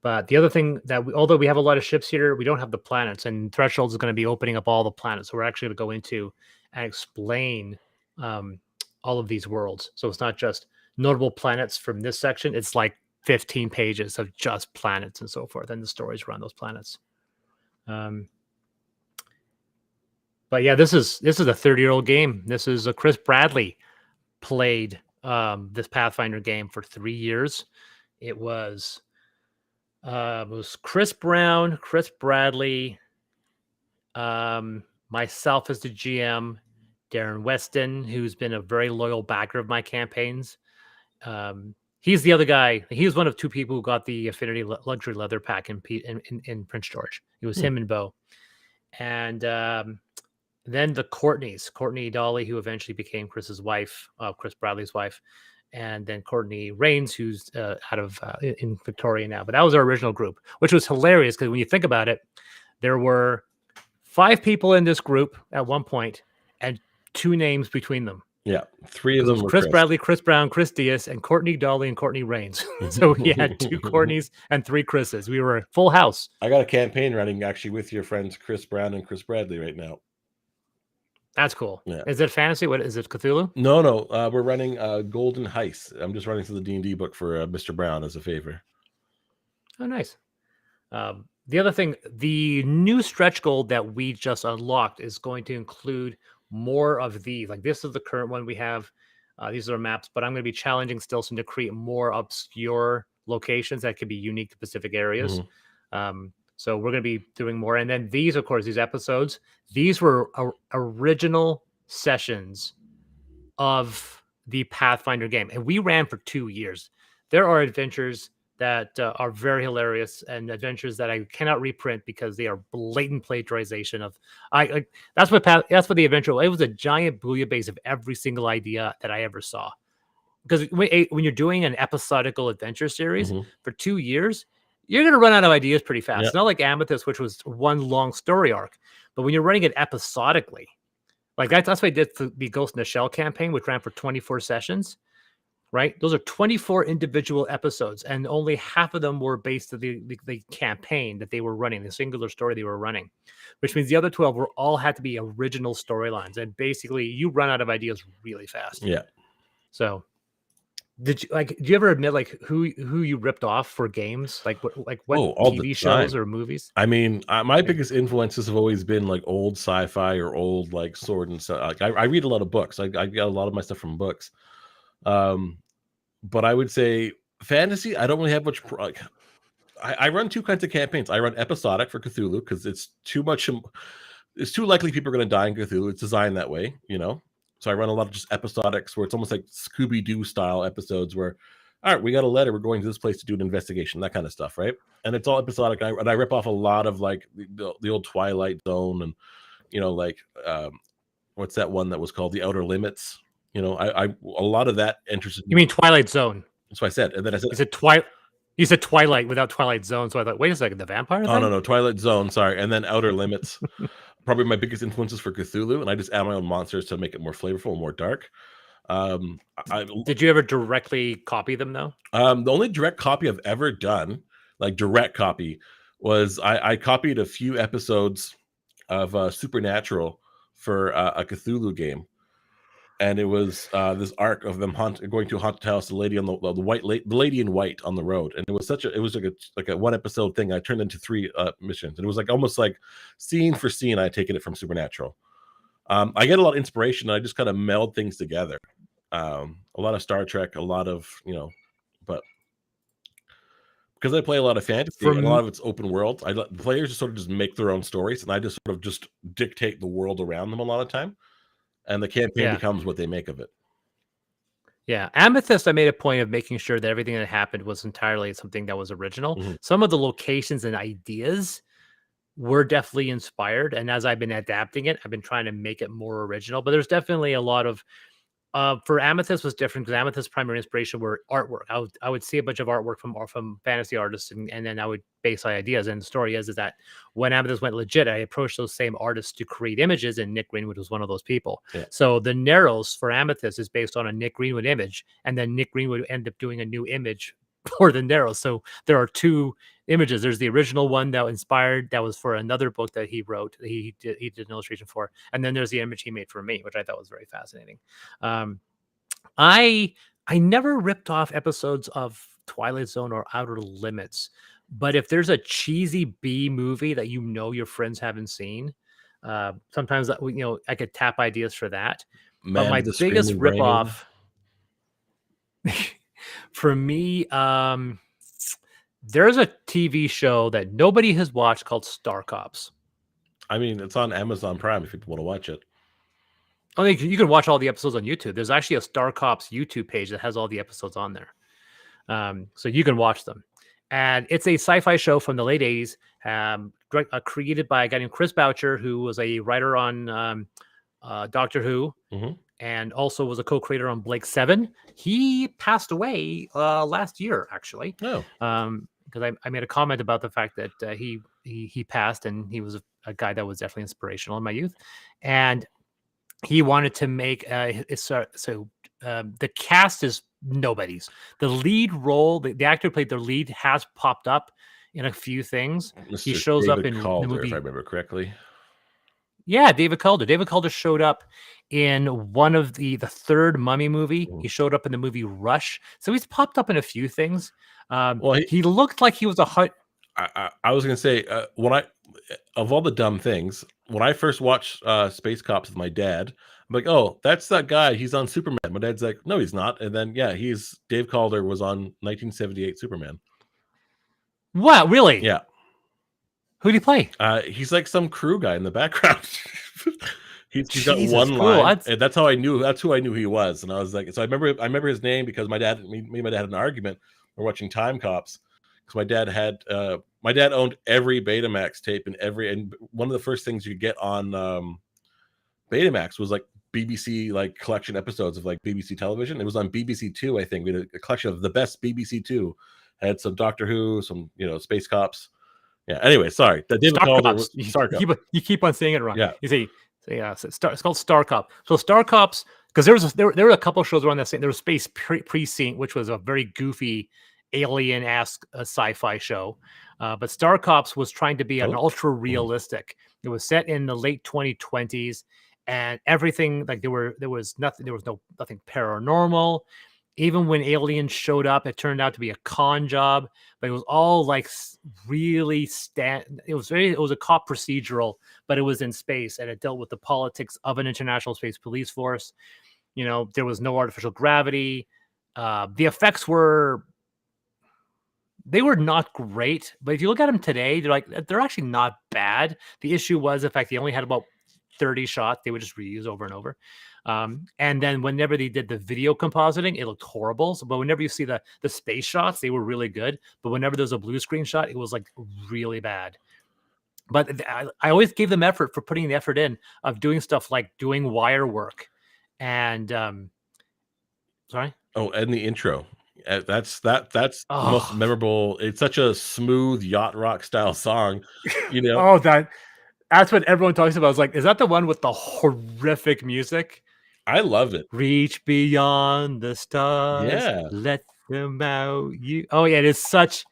But the other thing that although we have a lot of ships here, we don't have the planets, and Threshold is going to be opening up all the planets. So we're actually going to go into and explain all of these worlds. So it's not just notable planets from this section. It's like 15 pages of just planets and so forth, and the stories around those planets. But yeah, this is a 30-year-old game. This is Chris Bradley played this Pathfinder game for 3 years. It was Chris Brown, Chris Bradley, myself as the GM, Darren Weston, who's been a very loyal backer of my campaigns. He's the other guy. He was one of 2 people who got the Affinity Luxury Leather Pack in Prince George. It was him and Bo. And Then the Courtneys, Courtney Dolly, who eventually became Chris's wife, Chris Bradley's wife, and then Courtney Rains, who's out of in Victoria now. But that was our original group, which was hilarious because when you think about it, there were 5 people in this group at one point, and 2 names between them. Yeah, 3 of them were Chris Bradley, Chris Brown, Chris Diaz, and Courtney Dolly and Courtney Rains. So we had 2 Courtneys and 3 Chris's. We were a full house. I got a campaign running actually with your friends Chris Brown and Chris Bradley right now. That's cool. Yeah. Is it fantasy? What is it? Cthulhu? No. We're running Golden Heist. I'm just running through the D&D book for Mr. Brown as a favor. Oh, nice. The other thing, the new stretch goal that we just unlocked is going to include more of these. Like this is the current one we have. These are maps, but I'm going to be challenging Stilson to create more obscure locations that could be unique to specific areas. So we're going to be doing more. And then these, of course, these episodes, these were original sessions of the Pathfinder game. And we ran for 2 years. There are adventures that are very hilarious and adventures that I cannot reprint because they are blatant plagiarization of. That's what the adventure. It was a giant bouillabaisse of every single idea that I ever saw. Because when you're doing an episodical adventure series for 2 years, you're going to run out of ideas pretty fast. Yep. It's not like Amethyst, which was one long story arc. But when you're running it episodically, like that's what I did for the Ghost in the Shell campaign, which ran for 24 sessions. Right? Those are 24 individual episodes, and only half of them were based on the campaign that they were running, the singular story they were running, which means the other 12 were all had to be original storylines. And basically, you run out of ideas really fast. Yeah. So, do you ever admit like who you ripped off for games? Like what TV shows or movies? I mean, my biggest influences have always been like old sci-fi or old like sword and stuff. Like I read a lot of books. I get a lot of my stuff from books. But I would say fantasy, I don't really have much. I run 2 kinds of campaigns. I run episodic for Cthulhu because it's too much. It's too likely people are going to die in Cthulhu. It's designed that way, you know. So I run a lot of just episodics where it's almost like Scooby-Doo style episodes where, all right, we got a letter. We're going to this place to do an investigation, that kind of stuff, right? And it's all episodic. And I rip off a lot of like the old Twilight Zone and, you know, like what's that one that was called The Outer Limits? You know, a lot of that interested me. You mean Twilight Zone? That's what I said. And then I said, you said Twilight without Twilight Zone. So I thought, wait a second, the vampire thing? Oh, no, Twilight Zone. Sorry. And then Outer Limits. Probably my biggest influences for Cthulhu. And I just add my own monsters to make it more flavorful and more dark. Did you ever directly copy them, though? The only direct copy I've ever done, like direct copy, was I copied a few episodes of Supernatural for a Cthulhu game. And it was this arc of them going to a haunted house, the lady on the lady in white on the road, and it was like a 1 episode thing. I turned into 3 missions, and it was like almost like scene for scene. I taken it from Supernatural. I get a lot of inspiration, and I just kind of meld things together. A lot of Star Trek, a lot of but because I play a lot of fantasy and a lot of it's open world, I let the players sort of just make their own stories, and I just sort of just dictate the world around them a lot of time. And the campaign becomes what they make of it. Yeah. Amethyst, I made a point of making sure that everything that happened was entirely something that was original. Some of the locations and ideas were definitely inspired. And as I've been adapting it, I've been trying to make it more original. But there's definitely a lot of... for Amethyst was different because Amethyst's primary inspiration were artwork. I would see a bunch of artwork from fantasy artists, and then I would base my ideas. And the story is that when Amethyst went legit, I approached those same artists to create images, and Nick Greenwood was one of those people. Yeah. So the Narrows for Amethyst is based on a Nick Greenwood image, and then Nick Greenwood ended up doing a new image for the Narrows. So there are 2 images. There's the original one that was for another book that he wrote. He did an illustration for, and then there's the image he made for me, which I thought was very fascinating. I never ripped off episodes of Twilight Zone or Outer Limits, but if there's a cheesy B movie that your friends haven't seen, sometimes I could tap ideas for that. But my biggest ripoff for me, there's a TV show that nobody has watched called Star Cops. I mean, it's on Amazon Prime if people want to watch it. I think you can watch all the episodes on YouTube. There's actually a Star Cops YouTube page that has all the episodes on there. So you can watch them. and it's a sci-fi show from the late 80s, created by a guy named Chris Boucher, who was a writer on Doctor Who, Hmm. and also was a co-creator on Blake 7. He passed away last year, actually, Oh, because I made a comment about the fact that he passed, and he was a guy that was definitely inspirational in my youth, and he wanted to make the cast is nobody's. The lead role, the actor who played the lead, has popped up in a few things. He Mr. shows up David in the Calder, if I movie. remember correctly. Yeah, David Calder. David Calder showed up in one of the third Mummy movie. Mhm. He showed up in the movie Rush. So he's popped up in a few things. Well, He looked like he was a hut. I was gonna say when I of all the dumb things, when I first watched Space Cops with my dad, I'm like, oh, that's that guy. He's on Superman. My dad's like, no, he's not. And then yeah, he's Dave Calder was on 1978 Superman. Wow, really? Yeah, Who did he play? he's like some crew guy in the background. He's got Jesus, one cool. line, and that's how I knew. That's who I knew he was. And I was like, so I remember his name because my dad, me and my dad had an argument. We're watching Time Cops because my dad owned every Betamax tape and one of the first things you could get on Betamax was like BBC like collection episodes of like BBC television. It was on BBC Two, I think. We had a collection of the best BBC Two. Had some Doctor Who, some Space Cops. Yeah. Anyway, sorry. That David Star Calder Cops. was Star Cop. You keep on saying it wrong. Yeah. You say it's called Star Cop. So Star Cops, because there were a couple shows around that same. There was Space Precinct, which was a very goofy alien-esque sci-fi show. But Star Cops was trying to be an ultra realistic. It was set in the late 2020s, and everything like there was nothing paranormal. Even when aliens showed up, it turned out to be a con job, but it was all like really it was a cop procedural, but it was in space, and it dealt with the politics of an international space police force. There was no artificial gravity. The effects were not great, but if you look at them today, they're actually not bad. The issue was the fact they only had about 30 shots they would just reuse over and over. And then whenever they did the video compositing, it looked horrible. But whenever you see the space shots, they were really good. But whenever there's a blue screen shot, it was like really bad. But I always gave them effort for putting the effort in of doing stuff like doing wire work. And sorry. Oh, and the intro. That's the most memorable. It's such a smooth yacht rock style song, Oh, that's what everyone talks about. It's like, is that the one with the horrific music? I love it. Reach beyond the stars. Yeah. Let them out. Oh yeah, it's such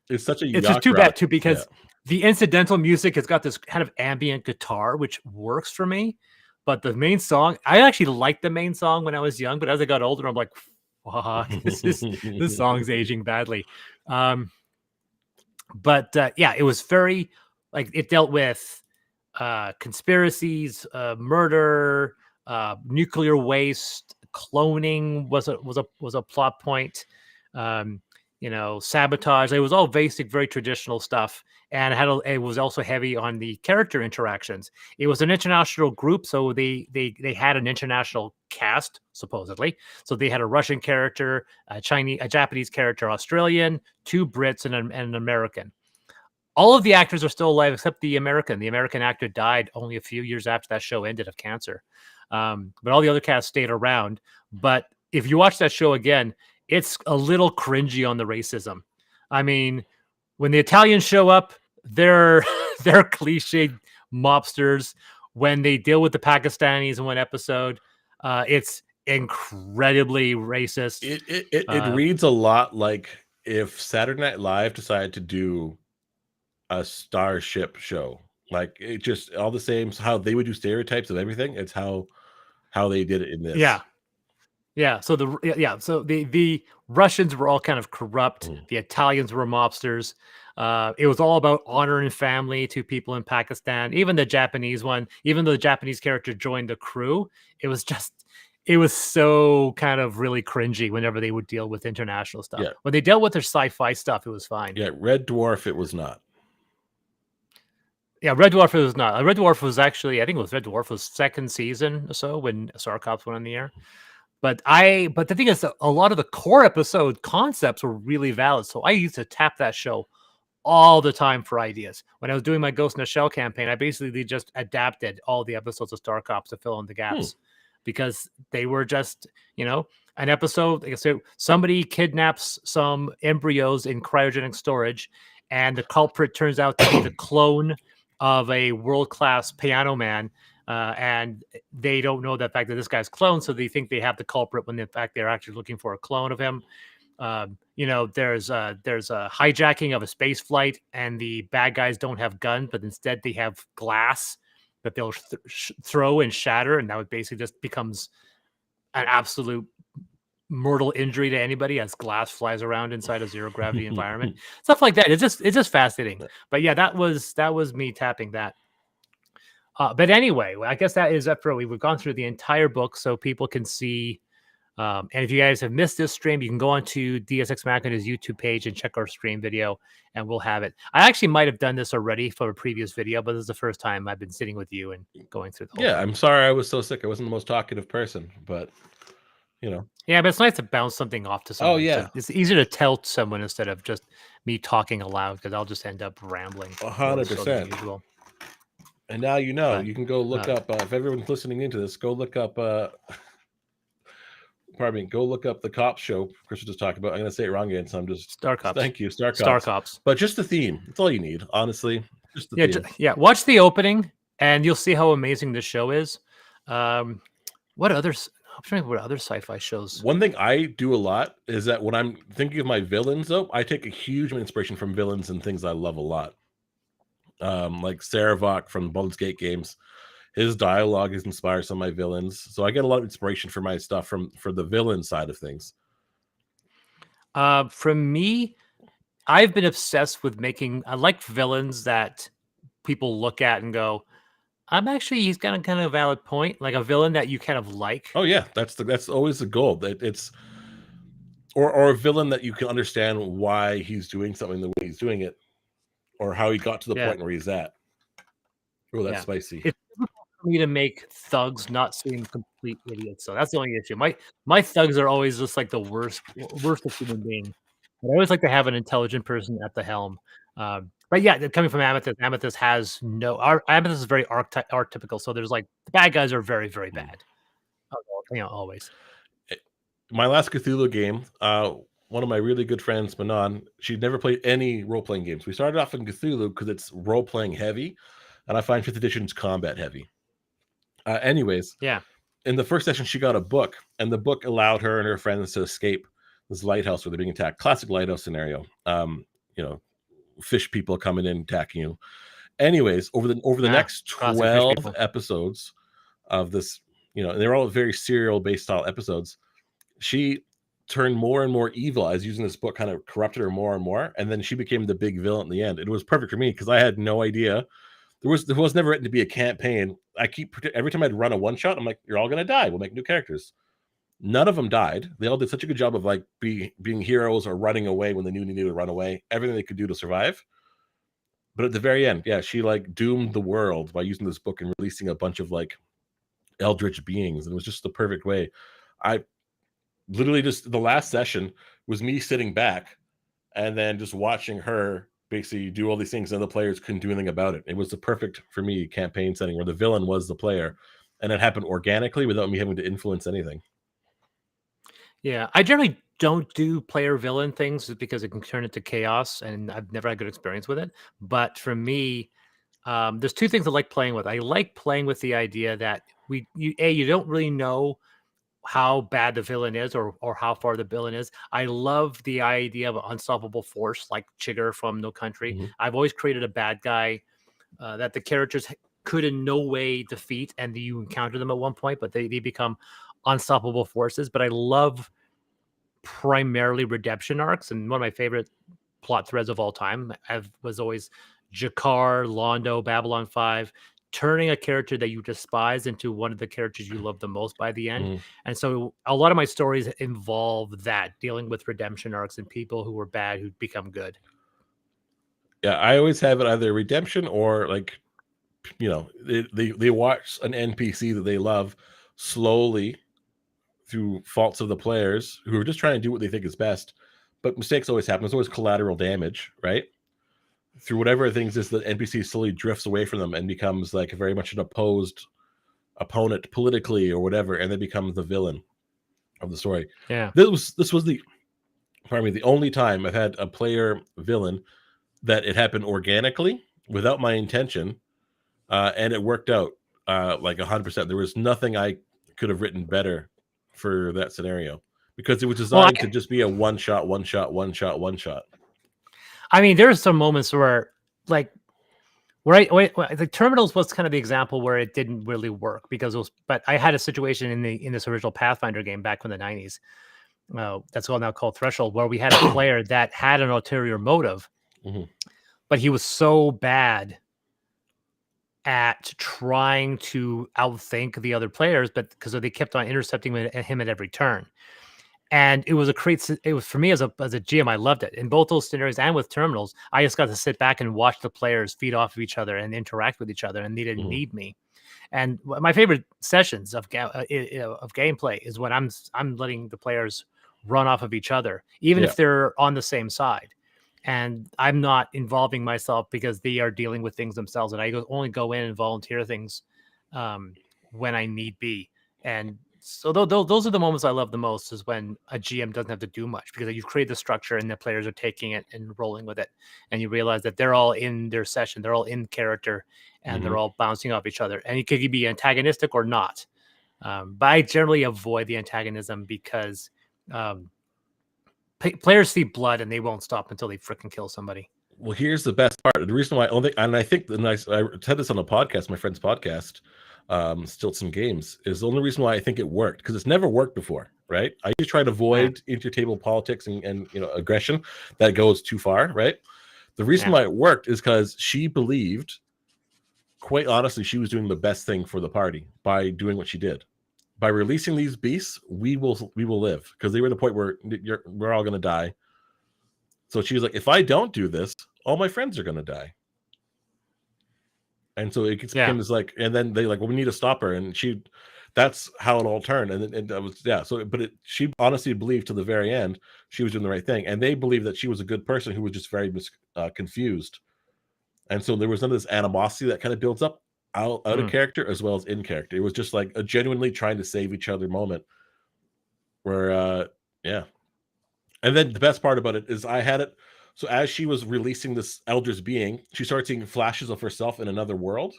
a it's just too bad too, because the incidental music has got this kind of ambient guitar, which works for me. But the main song, I actually liked the main song when I was young, but as I got older, I'm like, fuck, this song's aging badly. But yeah, it was very like it dealt with conspiracies, murder, nuclear waste, cloning was a plot point. Sabotage. It was all basic, very traditional stuff, and it was also heavy on the character interactions. It was an international group, so they had an international cast supposedly. So they had a Russian character, a Japanese character, Australian, 2 Brits, and an American. All of the actors are still alive except the American. The American actor died only a few years after that show ended of cancer. But all the other cast stayed around. But if you watch that show again, it's a little cringy on the racism. I mean, when the Italians show up, they're cliched mobsters. When they deal with the Pakistanis in one episode, it's incredibly racist. It reads a lot like if Saturday Night Live decided to do a Starship show. Like it just all the same. So how they would do stereotypes of everything. It's how they did it in this. Yeah. So the Russians were all kind of corrupt. The Italians were mobsters. It was all about honor and family to people in Pakistan. Even the Japanese one, even though the Japanese character joined the crew, it was so kind of really cringy whenever they would deal with international stuff. Yeah. When they dealt with their sci-fi stuff, it was fine. Yeah, Red Dwarf, it was not. Yeah, Red Dwarf, it was not. Red Dwarf was actually, I think it was Red Dwarf was second season or so when Star Cops went on the air. But the thing is, a lot of the core episode concepts were really valid. So I used to tap that show all the time for ideas. When I was doing my Ghost in the Shell campaign, I basically just adapted all the episodes of Star Cops to fill in the gaps because they were just, an episode. Like I said, somebody kidnaps some embryos in cryogenic storage, and the culprit turns out to be the clone of a world-class piano man. And they don't know the fact that this guy's clone, so they think they have the culprit when in fact they're actually looking for a clone of him. There's a hijacking of a space flight, and the bad guys don't have guns, but instead they have glass that they'll throw and shatter, and that would basically just becomes an absolute mortal injury to anybody as glass flies around inside a zero gravity environment. Stuff like that. It's just fascinating. But yeah, that was me tapping that. But anyway, I guess that is it for we've gone through the entire book so people can see. And if you guys have missed this stream, you can go onto DSX Machina's YouTube page and check our stream video, and we'll have it. I actually might have done this already for a previous video, but this is the first time I've been sitting with you and going through the whole thing. I'm sorry I was so sick. I wasn't the most talkative person, but Yeah, but it's nice to bounce something off to someone. Oh, yeah. It's easier to tell someone instead of just me talking aloud, because I'll just end up rambling. 100%. And now you can go look up, if everyone's listening into this, go look up, go look up the Cops show Chris was just talking about. I'm going to say it wrong again, so I'm just... Star Cops. Thank you, Star Cops. Star Cops. But just the theme. That's all you need, honestly. Just the theme. Yeah, watch the opening, and you'll see how amazing this show is. What others... I'm trying to think what other sci-fi shows. One thing I do a lot is that when I'm thinking of my villains, though, I take a huge inspiration from villains and things I love a lot. Like Saravok from Baldur's Gate games. His dialogue is inspired some of my villains. So I get a lot of inspiration for my stuff for the villain side of things. From me, I've been obsessed with I like villains that people look at and go, he's got a kind of valid point, like a villain that you kind of like. Oh yeah, that's always the goal. That it's or a villain that you can understand why he's doing something the way he's doing it, or how he got to the point where he's at. Oh, that's spicy. It's difficult for me to make thugs not seem complete idiots, so that's the only issue. My thugs are always just like the worst of human beings. But I always like to have an intelligent person at the helm. But yeah, coming from Amethyst, Amethyst is very archetypical. So there's like the bad guys are very, very bad. Always. My last Cthulhu game, one of my really good friends, Manon, she'd never played any role-playing games. We started off in Cthulhu because it's role-playing heavy, and I find 5th edition's combat heavy. Anyways, in the first session, she got a book, and the book allowed her and her friends to escape this lighthouse where they're being attacked. Classic lighthouse scenario. Fish people coming in attacking you. Anyways, over the next 12 episodes of this, and they're all very serial based style episodes, she turned more and more evil as using this book kind of corrupted her more and more, and then she became the big villain in the end. It was perfect for me because I had no idea. There was never written to be a campaign. Every time I'd run a one shot, I'm like, you're all gonna die. We'll make new characters. None of them died. They all did such a good job of like being heroes or running away when they knew they needed to run away. Everything they could do to survive. But at the very end, she like doomed the world by using this book and releasing a bunch of like eldritch beings. And it was just the perfect way. I literally just the last session was me sitting back and then just watching her basically do all these things and the players couldn't do anything about it. It was the perfect, for me, campaign setting where the villain was the player. And it happened organically without me having to influence anything. Yeah, I generally don't do player villain things because it can turn into chaos, and I've never had good experience with it. But for me, there's two things I like playing with. I like playing with the idea that you don't really know how bad the villain is or how far the villain is. I love the idea of an unstoppable force like Chigger from No Country. Mm-hmm. I've always created a bad guy that the characters could in no way defeat, and you encounter them at one point, but they become unstoppable forces. But I love primarily redemption arcs, and one of my favorite plot threads of all time was always Jakar, Londo, Babylon 5, turning a character that you despise into one of the characters you love the most by the end. Mm. And so a lot of my stories involve that, dealing with redemption arcs and people who were bad who become good. Yeah, I always have it either redemption or like, they watch an NPC that they love slowly through faults of the players who are just trying to do what they think is best. But mistakes always happen. There's always collateral damage, right? Through whatever things is, the NPC slowly drifts away from them and becomes like very much an opposed opponent politically or whatever, and then becomes the villain of the story. Yeah. This was the only time I've had a player villain that it happened organically without my intention, and it worked out like 100%. There was nothing I could have written better for that scenario because it was designed to just be a one shot. I mean, there's some moments where like the terminals was kind of the example where it didn't really work because it was, but I had a situation in this original Pathfinder game back in the 90s. That's all now called Threshold, where we had a player that had an ulterior motive, but he was so bad at trying to outthink the other players, but because they kept on intercepting him at every turn. And it was for me as a GM, I loved it. In both those scenarios and with terminals, I just got to sit back and watch the players feed off of each other and interact with each other, and they didn't need me. And my favorite sessions of gameplay is when I'm letting the players run off of each other, even if they're on the same side, and I'm not involving myself because they are dealing with things themselves, and I only go in and volunteer things when I need be. And so those are the moments I love the most, is when a GM doesn't have to do much because you've created the structure and the players are taking it and rolling with it. And you realize that they're all in their session, they're all in character, and they're all bouncing off each other. And it could be antagonistic or not. But I generally avoid the antagonism because players see blood and they won't stop until they freaking kill somebody. Well, here's the best part. The reason why I think I said this on a podcast, my friend's podcast, Still Some Games, is the only reason why I think it worked, because it's never worked before, right? I just try to avoid inter-table politics and aggression that goes too far, right? The reason why it worked is because she believed, quite honestly, she was doing the best thing for the party by doing what she did. By releasing these beasts, we will live, because they were at the point where we're all going to die. So she was like, if I don't do this, all my friends are going to die. And so it became this like, and then they like, well, we need to stop her. And that's how it all turned. And that was, So, but she honestly believed to the very end she was doing the right thing. And they believed that she was a good person who was just very confused. And so there was none of this animosity that kind of builds up out of character as well as in character. It was just like a genuinely trying to save each other moment where, And then the best part about it is I had it. So as she was releasing this Elder's being, she started seeing flashes of herself in another world.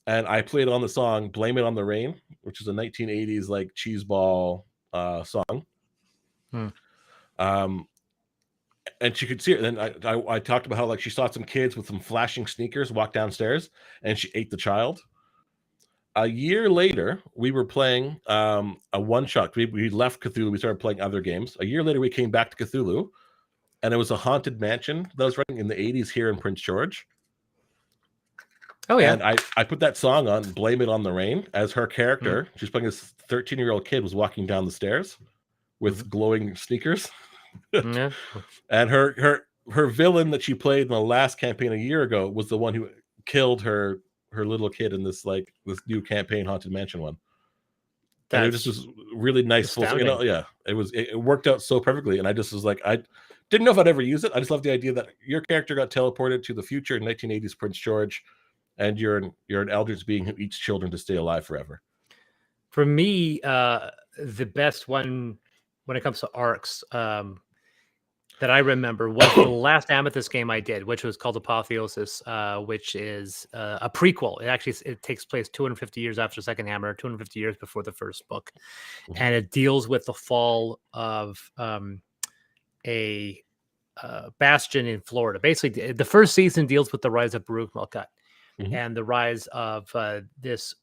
And I played on the song Blame It on the Rain, which is a 1980s like cheeseball song. And she could see it. And then I talked about how like she saw some kids with some flashing sneakers walk downstairs and she ate the child. A year later, we were playing a one-shot. We left Cthulhu. We started playing other games. A year later, we came back to Cthulhu, and it was a haunted mansion that was running in the 80s here in Prince George. Oh, yeah. And I put that song on, Blame It on the Rain, as her character. She's playing this 13-year-old kid was walking down the stairs with glowing sneakers. And her villain that she played in the last campaign a year ago was the one who killed her little kid in this new campaign, Haunted Mansion one. And it just was really nice. It worked out so perfectly. And I just was like, I didn't know if I'd ever use it. I just love the idea that your character got teleported to the future in 1980s Prince George, and you're an Eldritch being who eats children to stay alive forever. For me, the best one when it comes to arcs that I remember was the last Amethyst game I did, which was called Apotheosis, which is a prequel. It takes place 250 years after Second Hammer, 250 years before the first book, and it deals with the fall of a bastion in Florida. Basically, the first season deals with the rise of Baruch Malkuth and the rise of this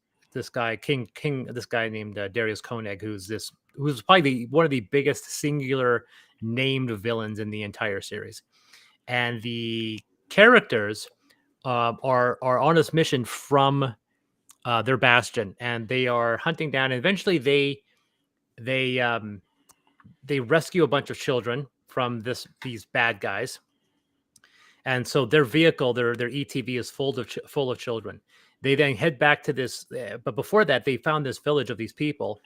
guy this guy named Darius Koenig, who's probably one of the biggest singular named villains in the entire series. And the characters are on this mission from their bastion, and they are hunting down, and eventually they rescue a bunch of children from these bad guys. And so their vehicle, their ETV, is full of children. They then head back to this, but before that, they found this village of these people,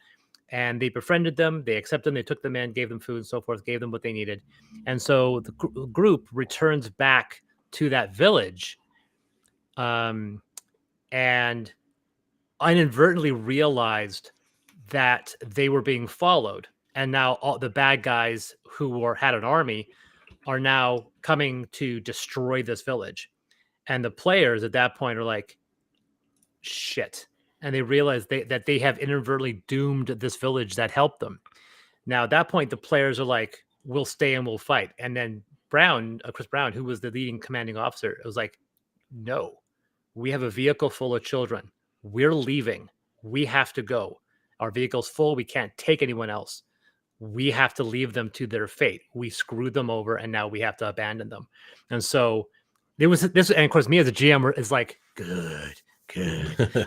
and they befriended them. They accepted them. They took them in, gave them food and so forth, gave them what they needed. And so the group returns back to that village, and inadvertently realized that they were being followed. And now all the bad guys who had an army are now coming to destroy this village. And the players at that point are like, shit. And they realize that they have inadvertently doomed this village that helped them. Now, at that point, the players are like, we'll stay and we'll fight. And then Chris Brown, who was the leading commanding officer, was like, no, we have a vehicle full of children. We're leaving. We have to go. Our vehicle's full. We can't take anyone else. We have to leave them to their fate. We screwed them over, and now we have to abandon them. And so there was this, and of course, me as a GM is like, good.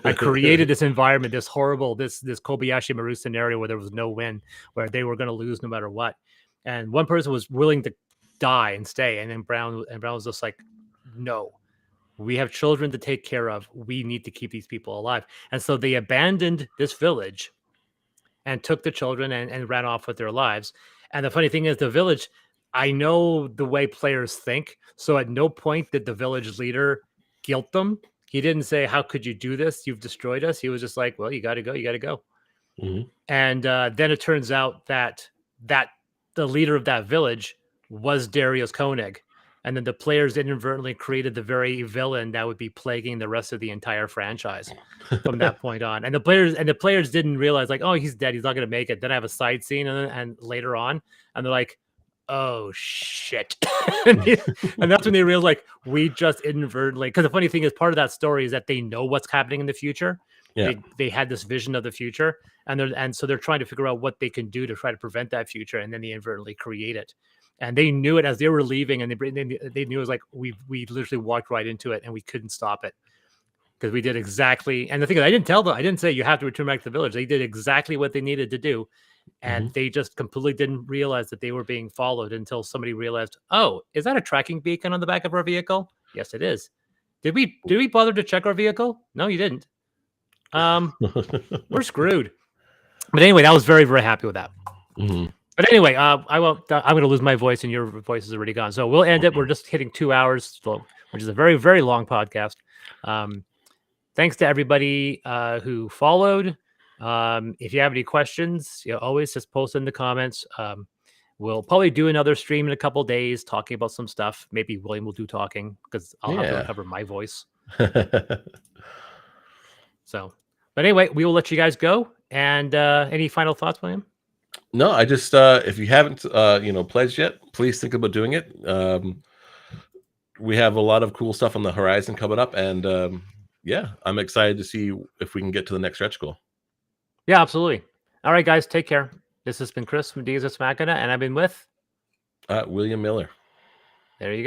I created this environment, this horrible, this Kobayashi Maru scenario where there was no win, where they were going to lose no matter what. And one person was willing to die and stay, and then Brown was just like, no, we have children to take care of. We need to keep these people alive. And so they abandoned this village and took the children and ran off with their lives. And the funny thing is, the village, I know the way players think. So at no point did the village leader guilt them. He didn't say, how could you do this? You've destroyed us. He was just like, well, you got to go. You got to go. Mm-hmm. And then it turns out that the leader of that village was Darius Koenig. And then the players inadvertently created the very villain that would be plaguing the rest of the entire franchise from that point on. And the players didn't realize, like, oh, he's dead. He's not going to make it. Then I have a side scene and later on, and they're like, oh shit. And that's when they realize, like, we just inadvertently, because the funny thing is, part of that story is that they know what's happening in the future. Yeah. They had this vision of the future, and so they're trying to figure out what they can do to try to prevent that future, and then they inadvertently create it. And they knew it as they were leaving, and they knew it was like, we literally walked right into it, and we couldn't stop it because we did exactly. And the thing is, I didn't say you have to return back to the village. They did exactly what they needed to do. And they just completely didn't realize that they were being followed until somebody realized, oh, is that a tracking beacon on the back of our vehicle? Yes, it is. Did we bother to check our vehicle? No, you didn't. We're screwed. But anyway, I was very, very happy with that. Mm-hmm. But anyway, I'm going to lose my voice, and your voice is already gone. So we'll end it. We're just hitting 2 hours, which is a very, very long podcast. Thanks to everybody who followed. If you have any questions, always just post in the comments. We'll probably do another stream in a couple days talking about some stuff. Maybe William will do talking because I'll have to recover my voice. So, but anyway, we will let you guys go. And any final thoughts, William? No, I just if you haven't pledged yet, please think about doing it. We have a lot of cool stuff on the horizon coming up, and I'm excited to see if we can get to the next stretch goal. Yeah, absolutely. All right, guys, take care. This has been Chris from Deus Ex Machina, and I've been with William Miller.